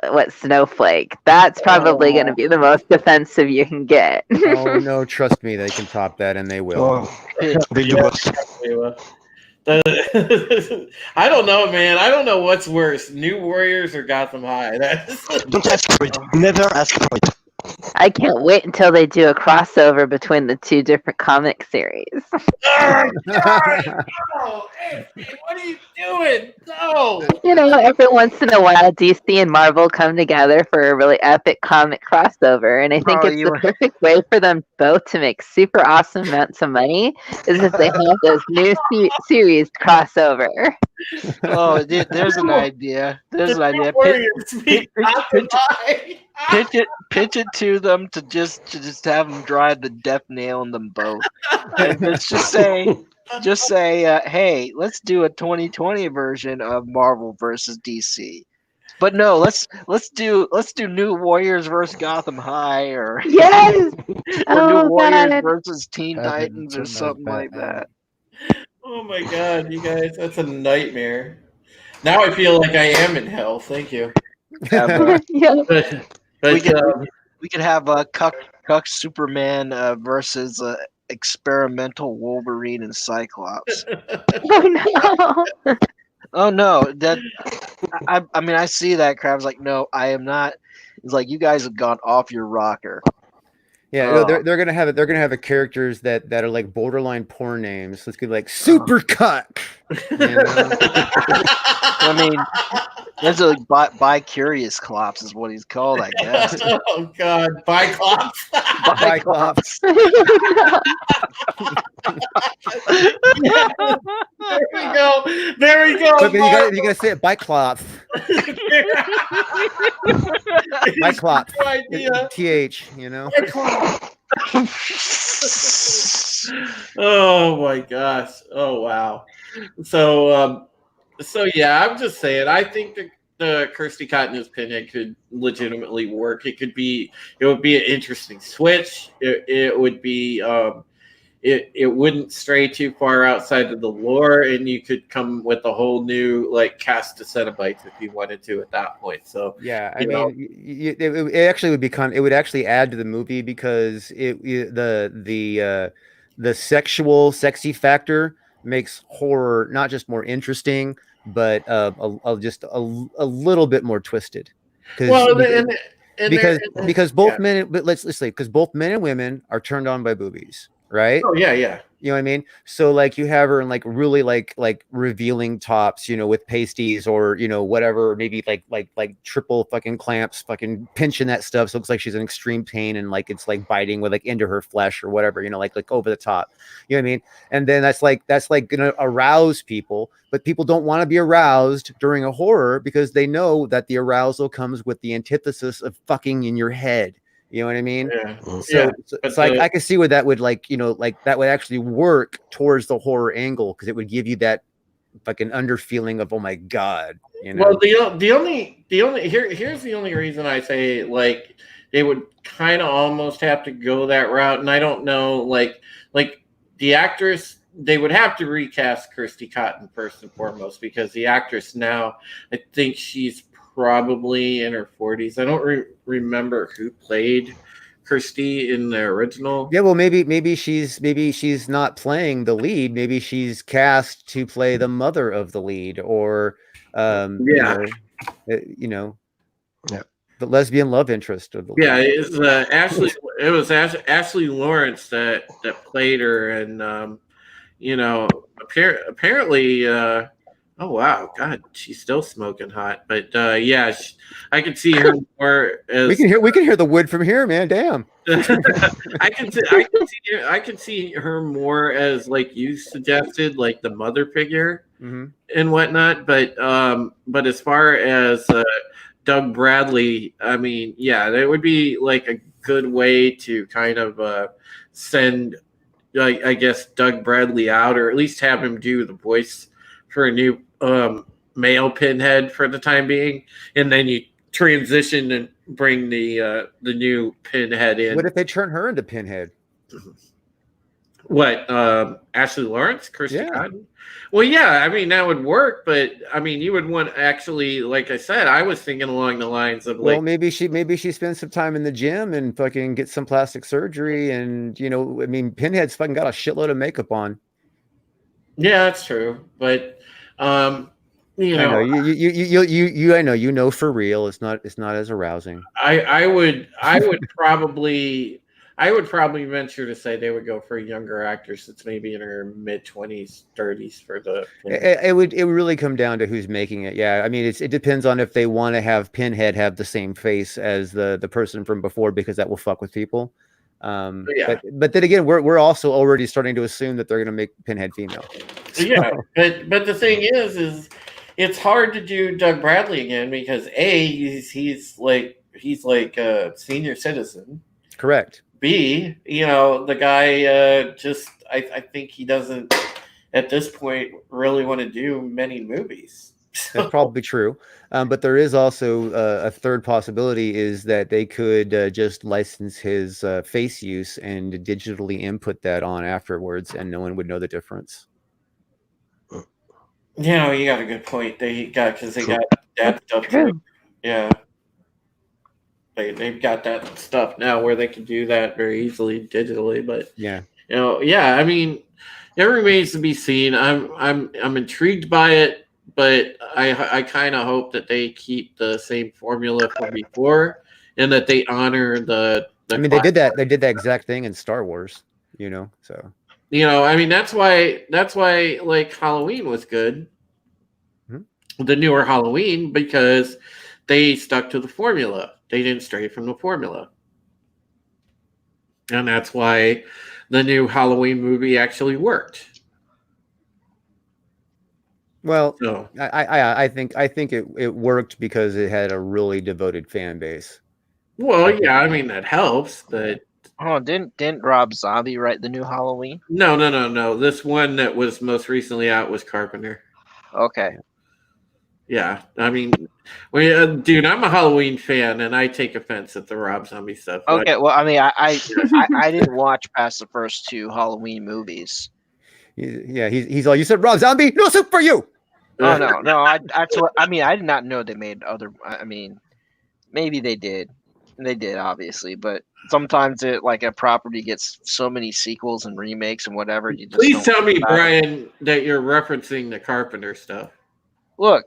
what Snowflake. That's probably going to be the most offensive you can get. Oh no, trust me, they can top that, and they will. They do both. I don't know, man. I don't know what's worse, New Warriors or Gotham High. Don't ask for it. Never ask for it. I can't wait until they do a crossover between the two different comic series. Oh, God, no. Hey, what are you doing? No. You know, every once in a while, DC and Marvel come together for a really epic comic crossover, and I think Oh, it's the perfect way for them both to make super awesome amounts of money is if they have those new series crossover. Oh, there's an idea. There's an idea. Warriors meet Gotham Pitch it to them to just have them drive the death nail in them both. And just say, hey, let's do a 2020 version of Marvel versus DC. But no, let's do New Warriors versus Gotham High, or Yes! or New Oh, Warriors God. versus Teen Batman Titans or versus something like Batman. that. Oh my God, you guys, that's a nightmare. Now I feel like I am in hell. Thank you. Yeah. But We could have Cuck Superman versus experimental Wolverine and Cyclops. Oh, no. Oh no, that I mean I see that crap. I was like, no, I am not. It's like you guys have gone off your rocker. Yeah, Oh. they're gonna have it. They're gonna have a characters that are like borderline porn names. So it's gonna be like Super Cuck. You know? I mean, that's like bi-curious Clops is what he's called, I guess. Oh God, Biclops. Biclops. There we go. There we go. But you gotta say it Biclops. Biclops. No idea. TH. You know. Oh my gosh. Oh wow. So yeah, I'm just saying. I think the Kirsty Cotton's Pinhead could legitimately work. It would be an interesting switch. It would be. It wouldn't stray too far outside of the lore, and you could come with a whole new like cast of Cenobites if you wanted to at that point. So yeah, I mean, it actually would be it would actually add to the movie because the sexy factor makes horror not just more interesting, but just a little bit more twisted. Because both men, but let's say because both men and women are turned on by boobies. Right? Oh yeah. You know what I mean? So like you have her in like really like revealing tops, you know, with pasties or you know whatever, maybe like triple fucking clamps, fucking pinching that stuff. So it looks like she's in extreme pain and like it's like biting with like into her flesh or whatever, you know, like over the top. You know what I mean? And then that's like gonna arouse people, but people don't want to be aroused during a horror because they know that the arousal comes with the antithesis of fucking in your head. You know what I mean? Yeah. So I can see where that would like, you know, like that would actually work towards the horror angle because it would give you that fucking under feeling of, oh my God. You know? Well, here's the only reason I say like they would kind of almost have to go that route. And I don't know, like the actress, they would have to recast Kirsty Cotton first and foremost because the actress now, I think she's probably in her 40s. I don't remember who played Kirsty in the original. Yeah, well, maybe she's not playing the lead. Maybe she's cast to play the mother of the lead, or the lesbian love interest of the lead. Yeah, it was Ashley Lawrence that played her, and apparently. Oh wow, God, she's still smoking hot. But yeah, I can see her more as we can hear the wood from here, man. Damn. I can see her more as like you suggested, like the mother figure and whatnot. But as far as Doug Bradley, I mean, yeah, that would be like a good way to kind of send, I guess, Doug Bradley out, or at least have him do the voice for a new male Pinhead for the time being, and then you transition and bring the new Pinhead in. What if they turn her into Pinhead? What, Ashley Lawrence, Kirsty Cotton? Well, yeah, I mean that would work, but I mean you would want actually, like I said, I was thinking along the lines of like, well, maybe she spends some time in the gym and fucking get some plastic surgery, and you know, I mean, Pinhead's fucking got a shitload of makeup on. Yeah, that's true, but You I know know, you I know you know for real. It's not as arousing. I would probably venture to say they would go for a younger actress that's maybe in her mid-20s, 30s for the It would really come down to who's making it. Yeah, I mean it depends on if they want to have Pinhead have the same face as the person from before, because that will fuck with people. Yeah. But then again, we're also already starting to assume that they're going to make Pinhead female. So, Yeah, but the thing is it's hard to do Doug Bradley again because he's like a senior citizen. correct. B, the guy just I think he doesn't at this point really want to do many movies. That's probably true. But there is also a third possibility, is that they could just license his face use and digitally input that on afterwards, and no one would know the difference. You got a good point. They got that stuff. True. Yeah. They've got that stuff now where they can do that very easily digitally, but Yeah. yeah, I mean, it remains to be seen. I'm intrigued by it, but I kind of hope that they keep the same formula from before and that they honor the I mean, they did that exact thing in Star Wars, so. I mean, that's why like Halloween was good. Mm-hmm. The newer Halloween, because they stuck to the formula. They didn't stray from the formula. And that's why the new Halloween movie actually worked. Well, So, I think it worked because it had a really devoted fan base. well, yeah, I mean that helps, but Oh, didn't Rob Zombie write the new Halloween? no. This one that was most recently out was Carpenter. Okay. Yeah, I mean, dude, I'm a Halloween fan, and I take offense at the Rob Zombie stuff. Okay. Well, I mean, I didn't watch past the first two Halloween movies. Yeah, he's all, you said Rob Zombie, no soup for you. Oh no. That's what I mean. I did not know they made other. I mean, maybe they did. They did, obviously, but sometimes a property gets so many sequels and remakes and whatever. You just Please don't tell me, think about it. Brian, that you're referencing the Carpenter stuff. Look,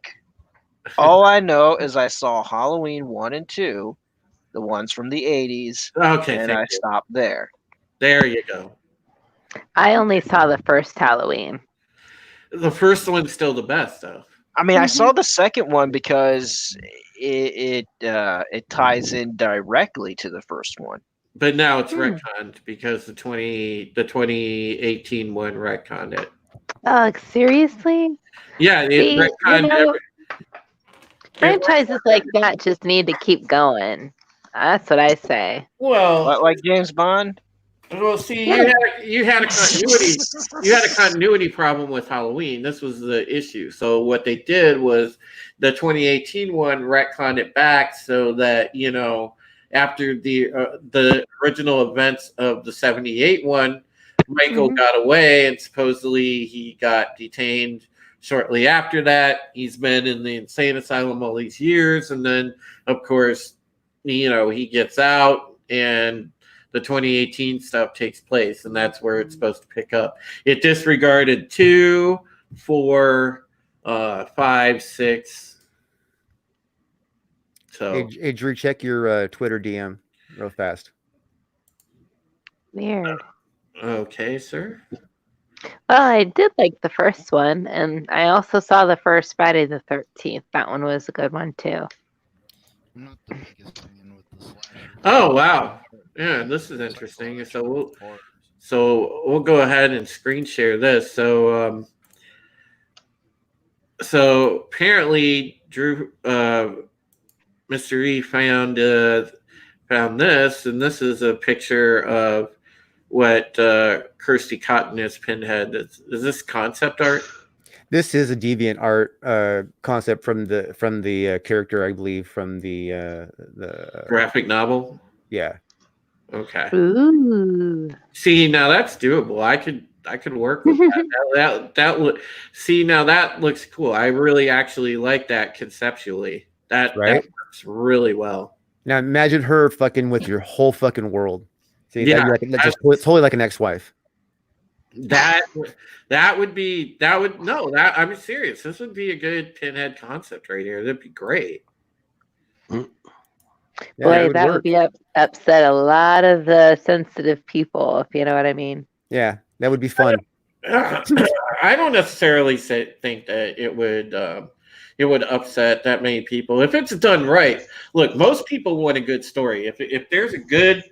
all I know is I saw Halloween 1 and 2, the ones from the 80s, Okay, and thank I you. stopped there. There you go. I only saw the first Halloween. The first one's still the best, though. I mean, I saw the second one because it ties in directly to the first one. But now it's retconned because the 2018 one retconned it. Oh, seriously? Yeah, it See, retconned franchises like that just need to keep going. That's what I say. Well, Like James Bond. well, see, Yeah. you had a continuity problem with Halloween. This was the issue. So what they did was the 2018 one retconned it back so that after the original events of the 78 one, Michael got away, and supposedly he got detained shortly after that. He's been in the insane asylum all these years, and then of course, he gets out and the 2018 stuff takes place, and that's where it's supposed to pick up. It disregarded 2, 4, 5, 6. So, Hey, Drew, check your Twitter DM real fast. Weird. okay, sir. Well, I did like the first one, and I also saw the first Friday the 13th. That one was a good one too. I'm not the biggest fan with the slasher. Oh wow, yeah, this is interesting. So we'll go ahead and screen share this. So apparently Drew, Mr. E found this, and this is a picture of what Kirsty Cotton is Pinhead. Is this concept art? This is a deviant art concept from the character, I believe, from the Graphic novel. Yeah. Okay. Ooh. See, now that's doable. I could work with that. Now that looks cool. I really actually like that conceptually. That works really well. Now imagine her fucking with your whole fucking world. See, Yeah, that'd be like, just totally like an ex-wife. That would be that would no that I'm serious. This would be a good Pinhead concept right here. That'd be great. Yeah, Boy, would that work. would be upset a lot of the sensitive people, if you know what I mean. Yeah, that would be fun. I don't necessarily think that it would upset that many people if it's done right. Look, most people want a good story. If there's a good,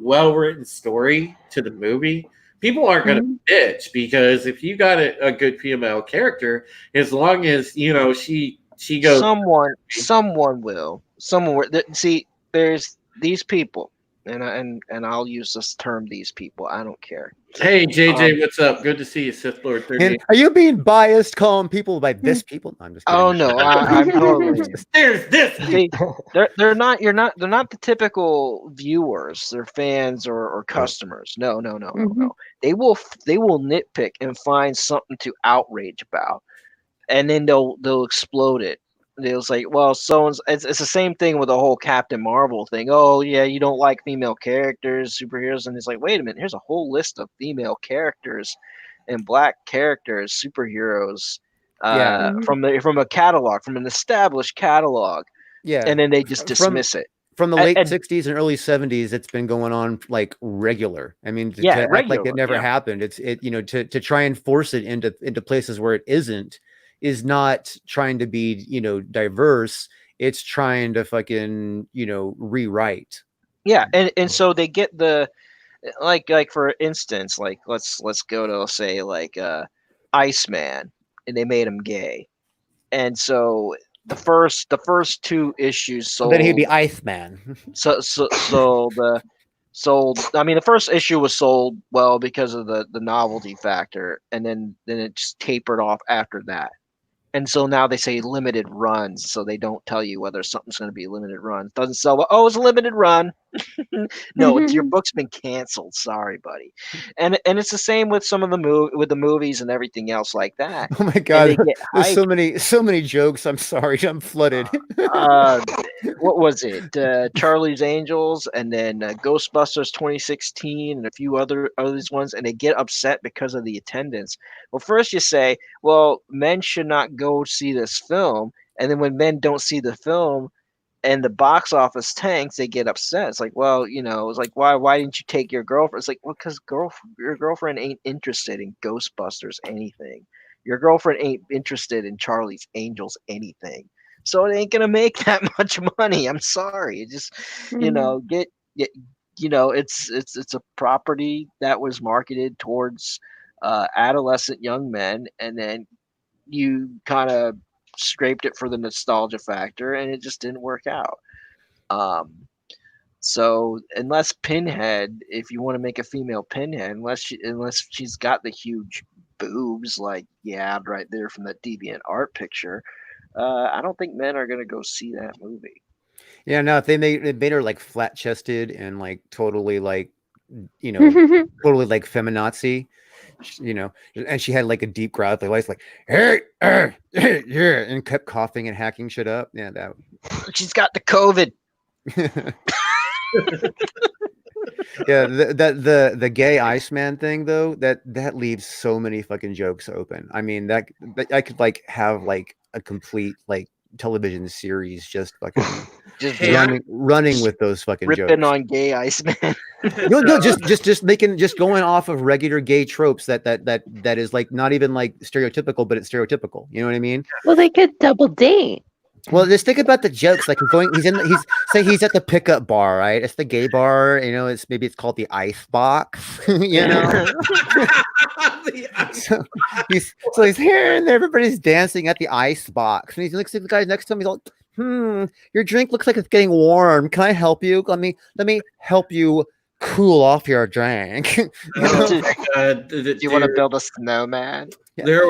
well written story to the movie, people aren't going to bitch because if you got a good female character, as long as she goes. Someone will. See, there's these people, and I'll use this term. These people. I don't care. Hey JJ, what's up? Good to see you, Sith Lord 38. And are you being biased, calling people by this people? No, I'm just kidding. Oh no, I'm totally. There's this. See, they're not. They're not the typical viewers. They're fans or customers. No. They will nitpick and find something to outrage about, and then they'll explode it. They'll say, well, it's the same thing with the whole Captain Marvel thing. Oh yeah, you don't like female characters, superheroes, and it's like, wait a minute, here's a whole list of female characters and black characters, superheroes, from a catalog, from an established catalog, Yeah, and then they just dismiss it. From the late 60s and early 70s, it's been going on like regular. I mean, to act like it never happened. To try and force it into places where it isn't is not trying to be, diverse. It's trying to fucking, rewrite. Yeah, and so they get the like for instance, like let's go to say like Iceman, and they made him gay, and so the first two issues sold. Then he'd be Iceman. So I mean, the first issue was sold well because of the novelty factor, and then it just tapered off after that. And so now they say limited runs, so they don't tell you whether something's going to be limited run. Doesn't sell well. Oh, it's a limited run. No, your book's been canceled. Sorry, buddy. And it's the same with some of the movies and everything else like that. Oh my god, there's so many jokes. I'm sorry, I'm flooded. What was it? Charlie's Angels, and then Ghostbusters 2016, and a few others ones, and they get upset because of the attendance. Well, first you say, well, men should not go see this film, and then when men don't see the film and the box office tanks, they get upset. It's like, well, it's like, why didn't you take your girlfriend? It's like, well, because your girlfriend ain't interested in Ghostbusters anything. Your girlfriend ain't interested in Charlie's Angels anything. So it ain't gonna make that much money. I'm sorry. It just, it's a property that was marketed towards adolescent young men, and then you kind of scraped it for the nostalgia factor, and it just didn't work out. So unless Pinhead, if you want to make a female Pinhead, unless she's got the huge boobs like right there from that Deviant Art picture, I don't think men are gonna go see that movie. Yeah, no, if they made her like flat chested and like totally like totally like feminazi, and she had like a deep growl, like hey, yeah, and kept coughing and hacking shit up. Yeah, that. She's got the COVID. Yeah, the gay Iceman thing though, that leaves so many fucking jokes open. I mean, that I could like have like a complete like television series just fucking running with those fucking ripping jokes on gay Iceman. no, just going off of regular gay tropes that is like not even like stereotypical, but it's stereotypical. You know what I mean? Well, they could double date. Well, just think about the jokes. Like he's at the pickup bar, right? It's the gay bar. Maybe it's called the Ice Box. So he's here and everybody's dancing at the Ice Box, and he looks at the guy next to him. He's like, your drink looks like it's getting warm. Can I help you? Let me help you cool off your drink. Do you want to build a snowman? There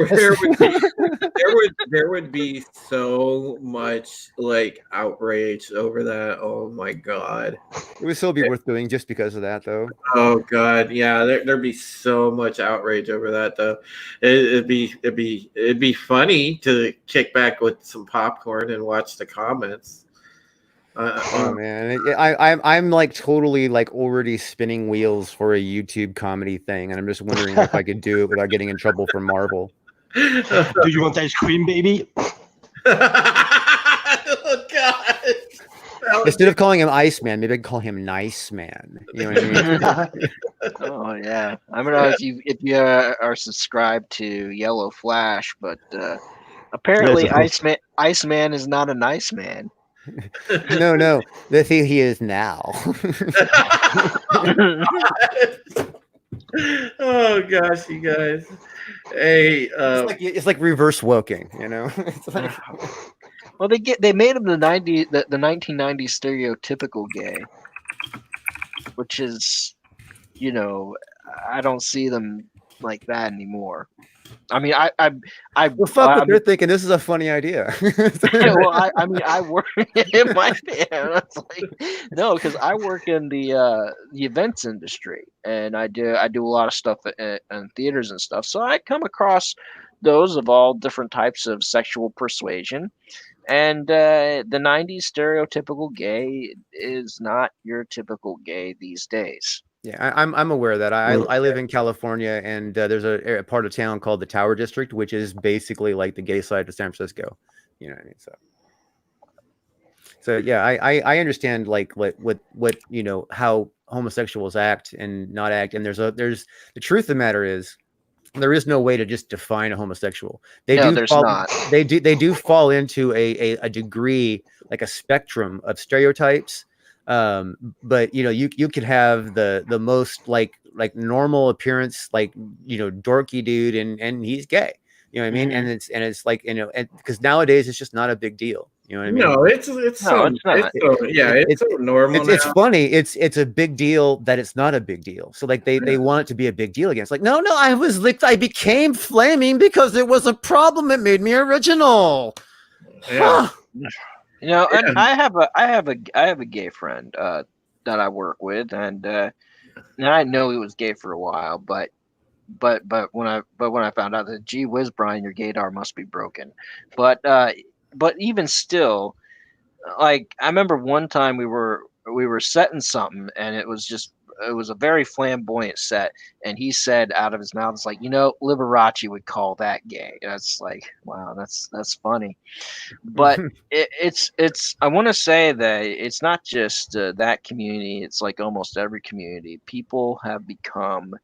would be so much like outrage over that. Oh my god, it would still be worth doing just because of that, though. Oh god, yeah, there'd be so much outrage over that, though. It'd be funny to kick back with some popcorn and watch the comments. Oh man, I'm like totally like already spinning wheels for a YouTube comedy thing, and I'm just wondering if I could do it without getting in trouble from Marvel. Do you want ice cream, baby? Oh God! Instead of calling him Iceman, maybe I could call him Nice Man. You know what I mean? Oh yeah, I don't know if you are subscribed to Yellow Flash, but apparently Yes, of course. Iceman is not a nice man. No, that's who he is now. Oh gosh, you guys. Hey, it's like reverse woking, you know? It's like, well, they made him the 1990s stereotypical gay, which is, you know, I don't see them like that anymore. I mean, well, fuck what they're thinking. This is a funny idea. well, I mean, I work. It might be. It's like no, because I work in the events industry, and I do a lot of stuff in theaters and stuff. So I come across those of all different types of sexual persuasion, and the '90s stereotypical gay is not your typical gay these days. Yeah, I'm aware of that. I live in California, and there's a part of town called the Tower District, which is basically like the gay side of San Francisco. You know what I mean? So yeah, I understand like what you know how homosexuals act and not act, and there's the truth of the matter is there is no way to just define a homosexual. No, there's not. They do fall into a degree, like a spectrum of stereotypes. But you know, you could have the most like normal appearance, like, you know, dorky dude, and he's gay. You know what I mean? Mhm. And it's like, you know, because nowadays it's just not a big deal. You know what I mean? no, it's No, so, it's not. it's so normal It's now. funny. It's a big deal that it's not a big deal. So like they want it to be a big deal again. It's like, no, I became flaming because it was a problem. It made me original. Yeah. You know, and Yeah. I have a gay friend that I work with, and I know he was gay for a while, but when I found out that, gee whiz, Brian, your gaydar must be broken. But even still, like I remember one time we were setting something, and it was a very flamboyant set, and he said out of his mouth, it's like, you know, Liberace would call that gay. And it's like, wow, that's funny. But it's I want to say that it's not just that community. It's like almost every community. People have become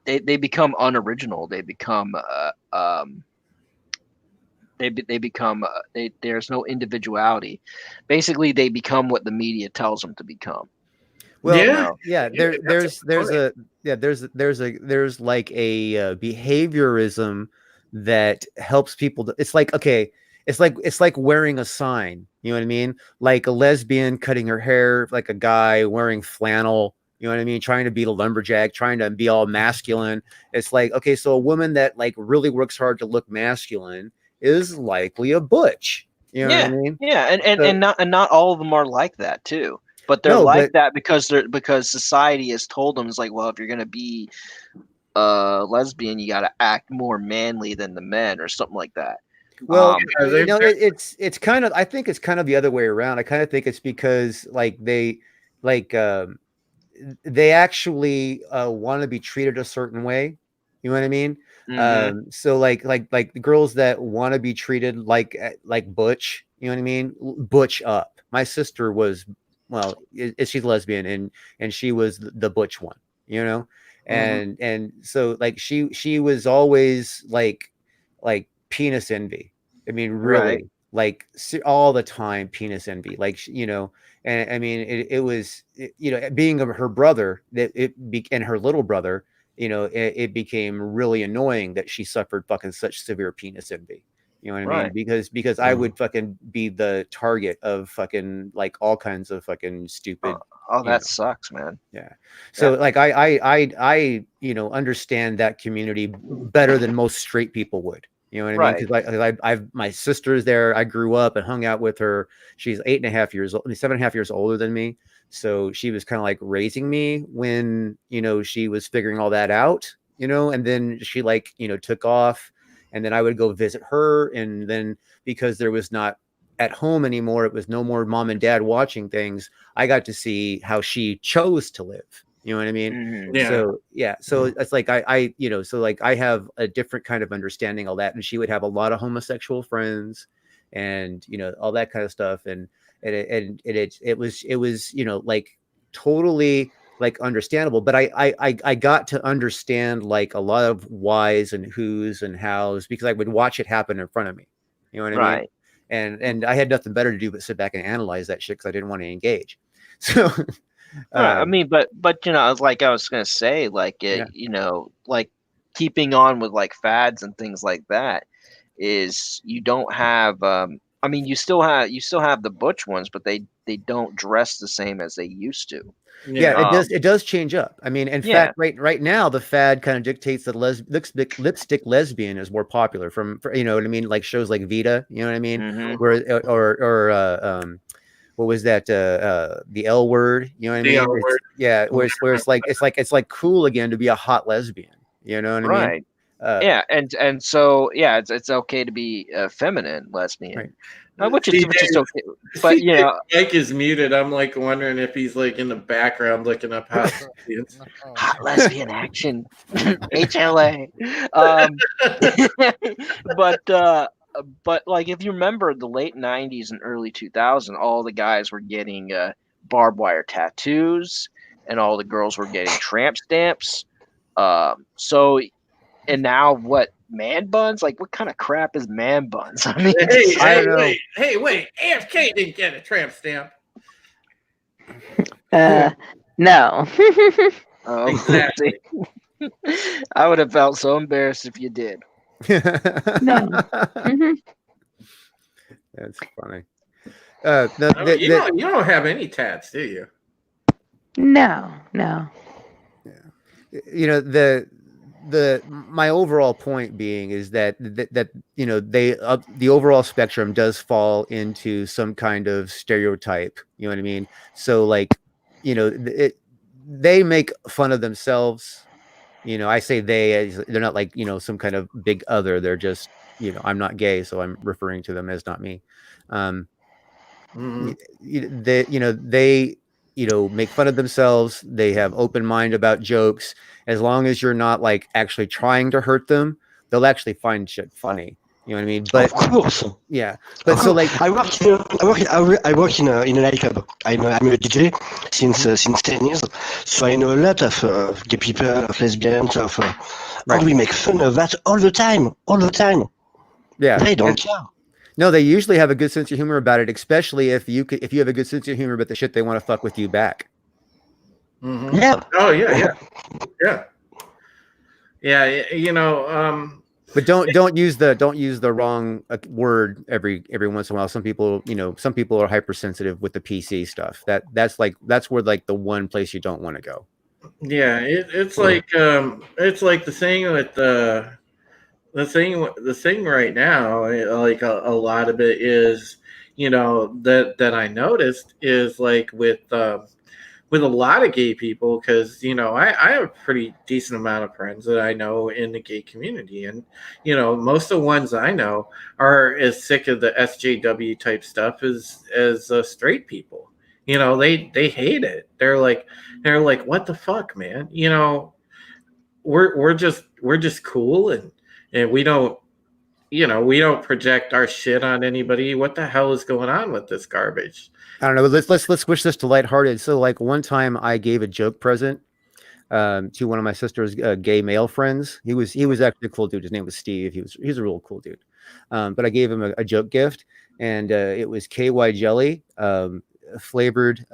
they become unoriginal. They become they become there's no individuality. Basically, they become what the media tells them to become. Well, Yeah. yeah, Yeah, that's there's a there's like a behaviorism that helps people it's like, okay, it's like wearing a sign, you know what I mean? Like a lesbian cutting her hair like a guy, wearing flannel, you know what I mean, trying to be a lumberjack, trying to be all masculine. It's like, okay, so a woman that like really works hard to look masculine is likely a butch, you know what I Yeah, mean? yeah, So, and not all of them are like that too. But they're no, like but that because society has told them, it's like, well, if you're gonna be lesbian, you got to act more manly than the men or something like that. well, Yeah, you know, it's kind of, I think it's kind of the other way around. I kind of think it's because like like they actually want to be treated a certain way. You know what I mean? Hmm. So like the girls that want to be treated like butch. You know what I mean? Butch up. My sister was, well, she's lesbian, and she was the butch one. You know, Hmm. and so like she was always like penis envy. I mean, Right, really, like all the time penis envy. Like you know, and I mean, it was, you know, being her brother that and her little brother, you know, it became really annoying that she suffered fucking such severe penis envy. You know what I mean? right. Because I would fucking be the target of fucking like all kinds of fucking Oh, stupid, oh, you that know. sucks, man. Yeah. So Yeah, like I you know, understand that community better than most straight people would. You know what I mean? right. Because I've my sister's there. I grew up and hung out with her. She's 8.5 years old, 7.5 years older than me. So she was kind of like raising me when, you know, she was figuring all that out, you know, and then she like, you know, took off, and then I would go visit her. And then because there was not at home anymore. It was no more mom and dad watching things. I got to see how she chose to live. You know what I mean? Mhm. Yeah. So yeah, so it's like I you know, so like I have a different kind of understanding of that, and she would have a lot of homosexual friends, and you know all that kind of stuff, and it was you know like totally like understandable, but I got to understand like a lot of whys and whos and hows because I would watch it happen in front of me. You know what I mean? Right. And I had nothing better to do but sit back and analyze that shit because I didn't want to engage. So Right. I mean, but you know, like I was gonna say, like Yeah. you know, like keeping on with like fads and things like that is you don't have. I mean, you still have the butch ones, but they don't dress the same as they used to. Yeah, Um, it does change up. I mean, in Yeah. fact, right now the fad kind of dictates that lipstick lesbian is more popular you know what I mean, like shows like Vita, you know what I mean, mhm. where what was that the L word, you know what I The mean? L It's, word. yeah, where it's like cool again to be a hot lesbian, you know what I mean? Right. Yeah, and so yeah, it's okay to be a feminine lesbian, Right. which is okay. But See, you know, Mike is muted. I'm like wondering if he's like in the background looking up hot lesbians. hot lesbian action, HLA. But like if you remember the late '90s and early 2000s, all the guys were getting barbed wire tattoos, and all the girls were getting tramp stamps. So and now what? Man buns? Like what kind of crap is man buns? I mean, I don't know. Wait. AFK didn't get a tramp stamp. No. Exactly. I would have felt so embarrassed if you did. No. Mhm. That's funny. Oh, you don't have any tats, do you? No. You know my overall point being is that you know the overall spectrum does fall into some kind of stereotype, you know what I mean, so like you know they make fun of themselves, you know, I say they're not like you know some kind of big other, they're just you know I'm not gay so I'm referring to them as not me. Mhm. They you know make fun of themselves, they have open mind about jokes, as long as you're not like actually trying to hurt them, they'll actually find shit funny, you know what I mean, but Of course. yeah, but so like I work in a nightclub. I'm a DJ since 10 years, so I know a lot of gay people, of lesbians, Right. and we make fun of that all the time. yeah They don't care. no, they usually have a good sense of humor about it, especially if you have a good sense of humor about the shit they want to fuck with you back. Mhm. Yeah. Oh yeah. You know, But don't use the wrong word every once in a while. Some people, you know, are hypersensitive with the PC stuff. That's where like the one place you don't want to go. yeah. It's like the thing with the thing right now. Like a lot of it is, you know, that I noticed is like with a lot of gay people, because you know I have a pretty decent amount of friends that I know in the gay community, and you know most of the ones I know are as sick of the SJW type stuff as straight people. You know they hate it. They're like what the fuck, man. You know we're just cool, and we don't, you know, we don't project our shit on anybody. What the hell is going on with this garbage? I don't know. Let's switch this to lighthearted. So like one time I gave a joke present to one of my sister's gay male friends. He was actually a cool dude. His name was Steve. He's a real cool dude. But I gave him a joke gift, and it was KY jelly, flavored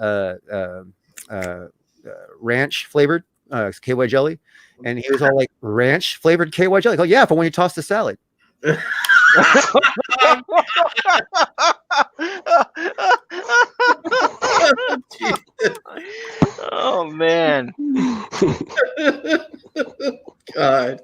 ranch flavored KY jelly, and he was all like ranch flavored KY jelly. Oh yeah, for when you toss the salad. Oh man. God,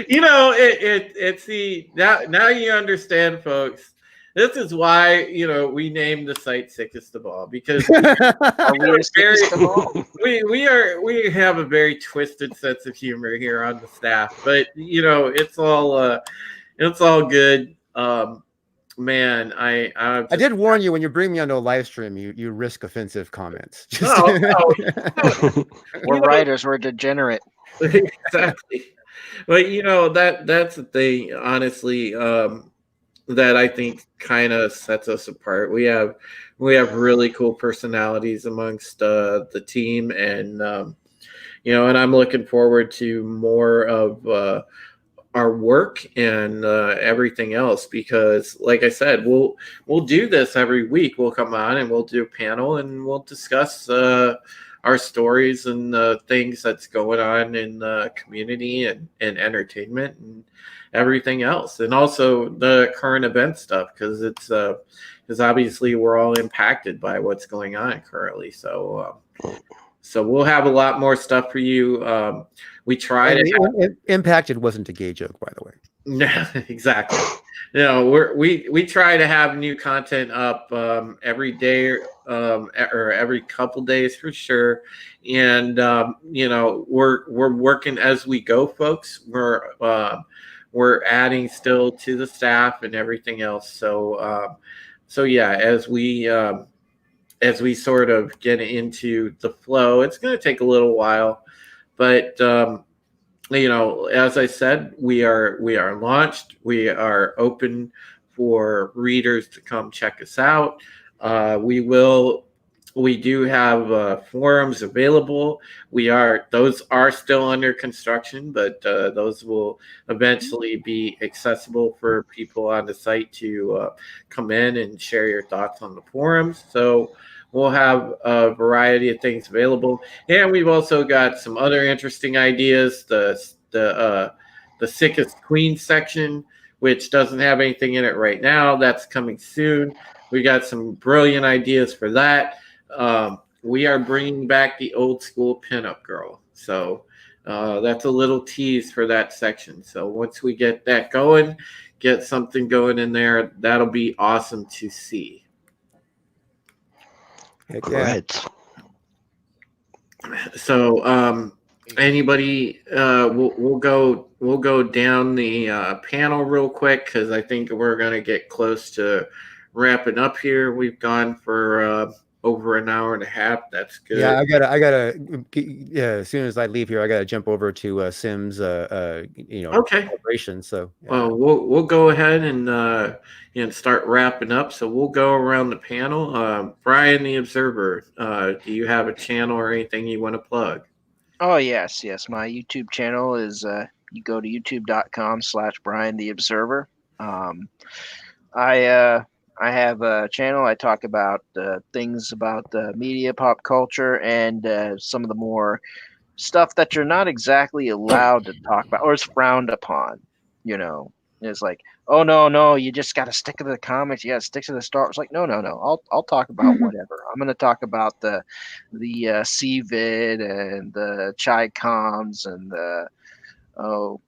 you know it's the now you understand, folks. This is why, you know, we named the site Sickest of All, because Are we the sickest of all? we have a very twisted sense of humor here on the staff, but you know it's all good. man, I did warn you when you bring me onto a live stream, you risk offensive comments. We're writers. We're degenerate. Exactly. But that's the thing, honestly, that I think kind of sets us apart. We have really cool personalities amongst the team, and and I'm looking forward to more of our work and everything else, because like I said, we'll do this every week. We'll come on and we'll do a panel and we'll discuss our stories and things that's going on in the community and entertainment and everything else, and also the current event stuff, because it's because obviously we're all impacted by what's going on currently. So we'll have a lot more stuff for you. We try to impacted wasn't a gay joke, by the way. No, exactly. We try to have new content up every day, or every couple days for sure. And we're working as we go, folks. We're adding still to the staff and everything else. So yeah, as we sort of get into the flow, it's going to take a little while, but as I said, we are launched. We are open for readers to come check us out. We do have forums available. Those are still under construction, but those will eventually be accessible for people on the site to come in and share your thoughts on the forums. So we'll have a variety of things available, and we've also got some other interesting ideas. The Sickest Queen section, which doesn't have anything in it right now, that's coming soon. We got some brilliant ideas for that. We are bringing back the old school pinup girl, so that's a little tease for that section. So once we get that going, get something going in there, that'll be awesome to see. Great. So anybody, we'll go down the panel real quick, because I think we're going to get close to wrapping up here. We've gone for over an hour and a half. That's good. Yeah, I gotta. Yeah, as soon as I leave here, I gotta jump over to Sim's. Okay. Celebration. So yeah. Well, we'll go ahead and start wrapping up. So we'll go around the panel. Brian, the Observer, do you have a channel or anything you want to plug? Oh yes. My YouTube channel is you go to youtube.com/Brian the Observer. I have a channel. I talk about things about media, pop culture, and some of the more stuff that you're not exactly allowed to talk about, or is frowned upon. It's like, oh no, you just got to stick to the comics. You got to stick to the Star Wars. Like, no. I'll talk about whatever. I'm going to talk about the CVID and the Chi-Coms and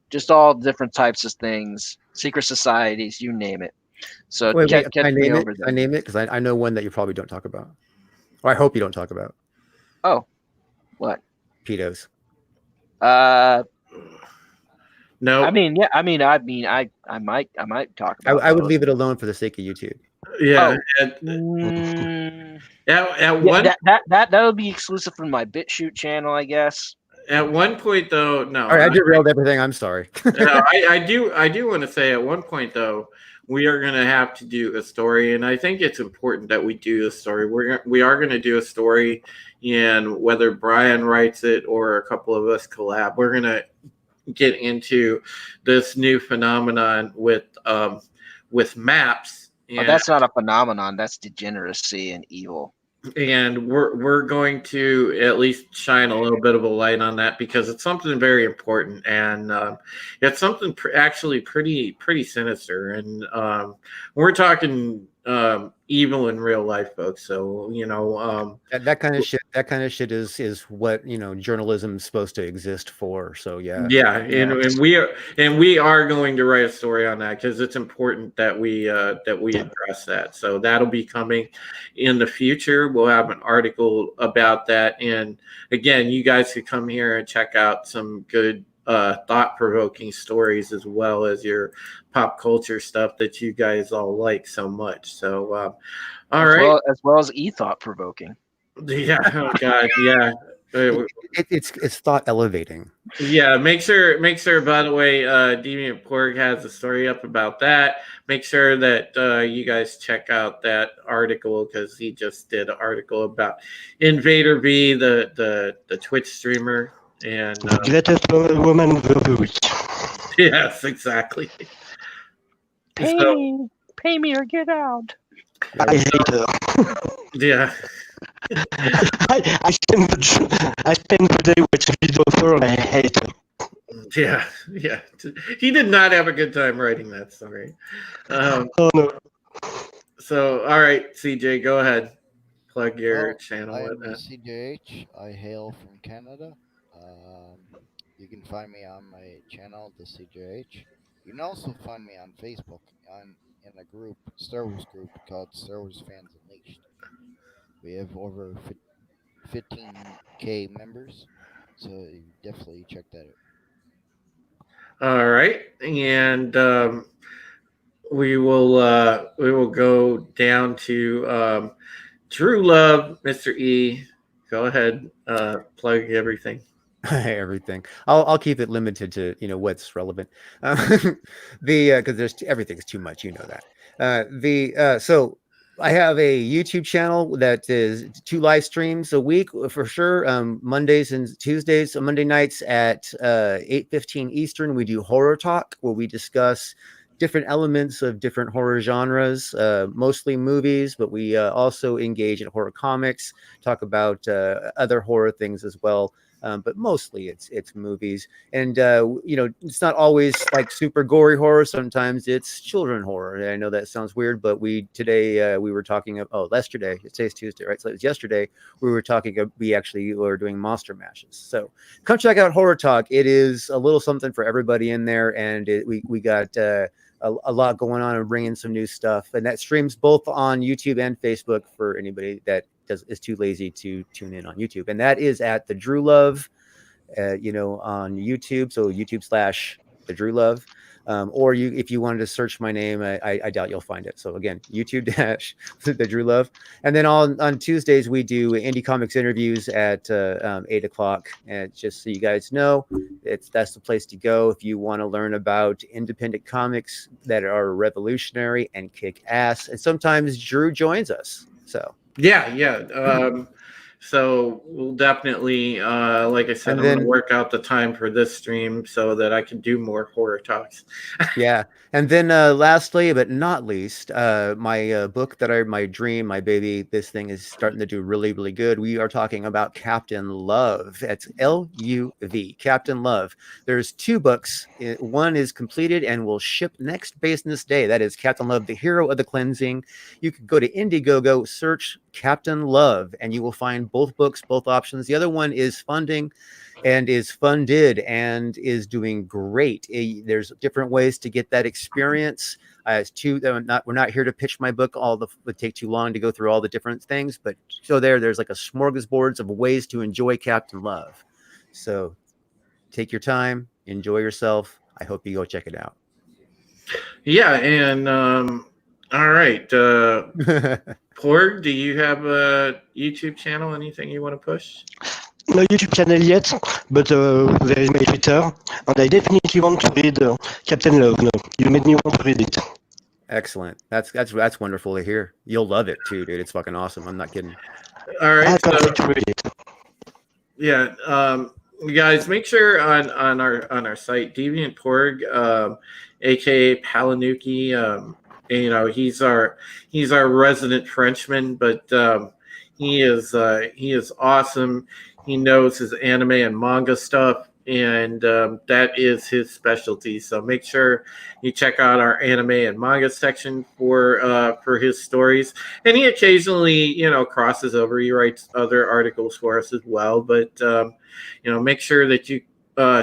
just all different types of things, secret societies, you name it. So catch me over there. I name it because I know one that you probably don't talk about, or I hope you don't talk about. Oh, what? Pedos. No. I might talk about. I would leave it alone for the sake of YouTube. Yeah. That'll be exclusive from my BitChute channel, I guess. At one point, though, no. All right, I derailed everything. I'm sorry. No, I do want to say at one point, though, we are going to have to do a story, and I think it's important that we do a story. We are going to do a story, and whether Brian writes it or a couple of us collab, we're going to get into this new phenomenon with maps. And that's not a phenomenon. That's degeneracy and evil. And we're going to at least shine a little bit of a light on that, because it's something very important, and it's something actually pretty sinister, and we're talking evil in real life, folks. So that kind of shit is what journalism's supposed to exist for. So yeah. And we are going to write a story on that, because it's important that we address that. So that'll be coming in the future. We'll have an article about that, and again, you guys could come here and check out some good thought-provoking stories as well as your pop culture stuff that you guys all like so much. So, all right. As well as thought provoking. Yeah. Oh God. Yeah. It's thought elevating. Yeah, make sure. By the way, Deviant Porg has a story up about that. Make sure that you guys check out that article because he just did an article about Invader V, the Twitch streamer, and The greatest woman of the week. yes, exactly. So, Pay me or get out. I hate her. yeah. I spend the day watching video of her and I hate her. Yeah, yeah. He did not have a good time writing that story. Oh no. So, all right, CJ, go ahead. Plug your Well, channel I with am that. CJH. I hail from Canada. You can find me on my channel, the CJH. You can also find me on Facebook in a group, Star Wars group called Star Wars Fans Unleashed. We have over 15K members, so you definitely check that out. All right, and we will go down to Drew Love, Mr. E. Go ahead, plug everything. Everything. I'll keep it limited to what's relevant. Because there's everything's too much, that. So I have a YouTube channel that is 2 live streams a week for sure. Mondays and Tuesdays, so Monday nights at 8:15 Eastern, we do Horror Talk, where we discuss different elements of different horror genres, mostly movies, but we also engage in horror comics, talk about other horror things as well. But mostly it's movies, and it's not always like super gory horror. Sometimes it's children horror. I know that sounds weird, but today we were talking about yesterday. Today's Tuesday, right? So it was yesterday we were talking. We actually were doing monster mashes. So come check out Horror Talk. It is a little something for everybody in there, and we got a lot going on and bringing some new stuff, and that streams both on YouTube and Facebook for anybody that is too lazy to tune in on YouTube, and that is at the Drew Love, on YouTube. So YouTube/the Drew Love, or if you wanted to search my name, I doubt you'll find it. So again, YouTube/the Drew Love, and then on Tuesdays we do indie comics interviews at 8 o'clock, and just so you guys know, that's the place to go if you want to learn about independent comics that are revolutionary and kick ass. And sometimes Drew joins us. So. Yeah. So we'll definitely, like I said, I'm going to work out the time for this stream so that I can do more horror talks. Yeah. And then lastly, but not least, my book my dream, my baby, this thing is starting to do really, really good. We are talking about Captain Love. That's LUV, Captain Love. There's 2 books. One is completed and will ship next business day. That is Captain Love, the Hero of the Cleansing. You can go to Indiegogo, search Captain Love, and you will find both books, both options. The other one is funding and is funded and is doing great. There's different ways to get that experience. We're not here to pitch my book. It would take too long to go through all the different things, but so there's like a smorgasbord of ways to enjoy Captain Love. So take your time, enjoy yourself. I hope you go check it out. Yeah, and all right, Porg, do you have a YouTube channel? Anything you want to push? No YouTube channel yet, but there is my Twitter, and I definitely want to read Captain Love. No, you made me want to read it. Excellent. That's wonderful to hear. You'll love it too, dude. It's fucking awesome. I'm not kidding. All right. I can't wait to read it. Yeah. You guys, make sure on our site, Deviant Porg, aka Palanuki. He's our resident Frenchman, but he is awesome. He knows his anime and manga stuff, and that is his specialty. So make sure you check out our anime and manga section for his stories. And he occasionally, crosses over. He writes other articles for us as well. But make sure that you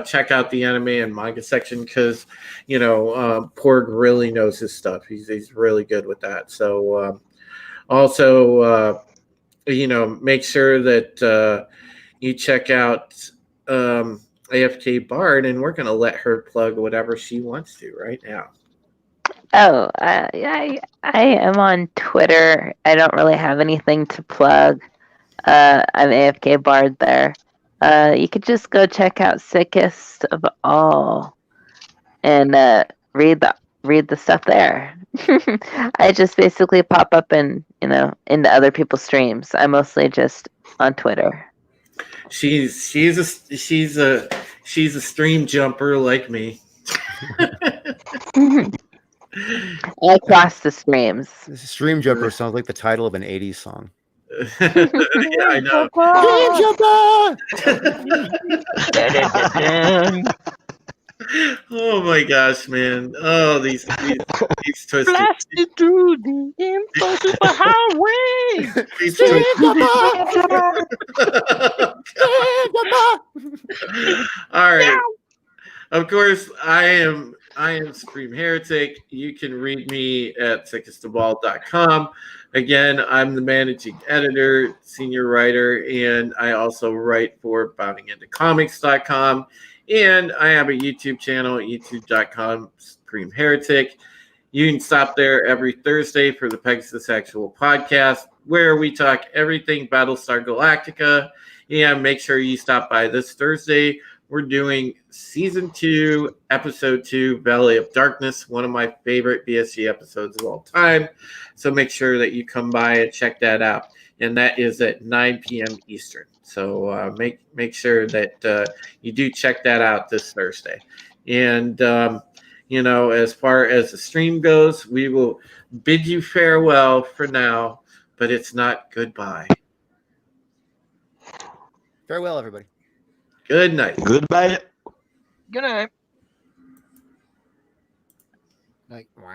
check out the anime and manga section because Porg really knows his stuff. He's really good with that. So also make sure that you check out AFK Bard, and we're going to let her plug whatever she wants to right now. Oh, yeah, I am on Twitter. I don't really have anything to plug. I'm AFK Bard there. You could just go check out Sickest of All and read the stuff there. I just basically pop up and into other people's streams. I'm mostly just on Twitter. She's a stream jumper like me. I cross the streams. This Stream Jumper sounds like the title of an 80s song. Yeah, I know. Oh my gosh, man! Oh, these twisted. Blasted through the impossible highway. These Stream All right. Of course, I am Supreme Heretic. You can read me at sickestofall.com. Again, I'm the managing editor, senior writer, and I also write for boundingintocomics.com. And I have a YouTube channel, youtube.com, Supreme Heretic. You can stop there every Thursday for the Pegasus Actual podcast, where we talk everything Battlestar Galactica. And make sure you stop by this Thursday. We're doing Season 2, Episode 2, Valley of Darkness, one of my favorite BSG episodes of all time. So make sure that you come by and check that out. And that is at 9 p.m. Eastern. So make sure that you do check that out this Thursday. And, as far as the stream goes, we will bid you farewell for now, but it's not goodbye. Farewell, everybody. Good night. Goodbye. Good night. Like,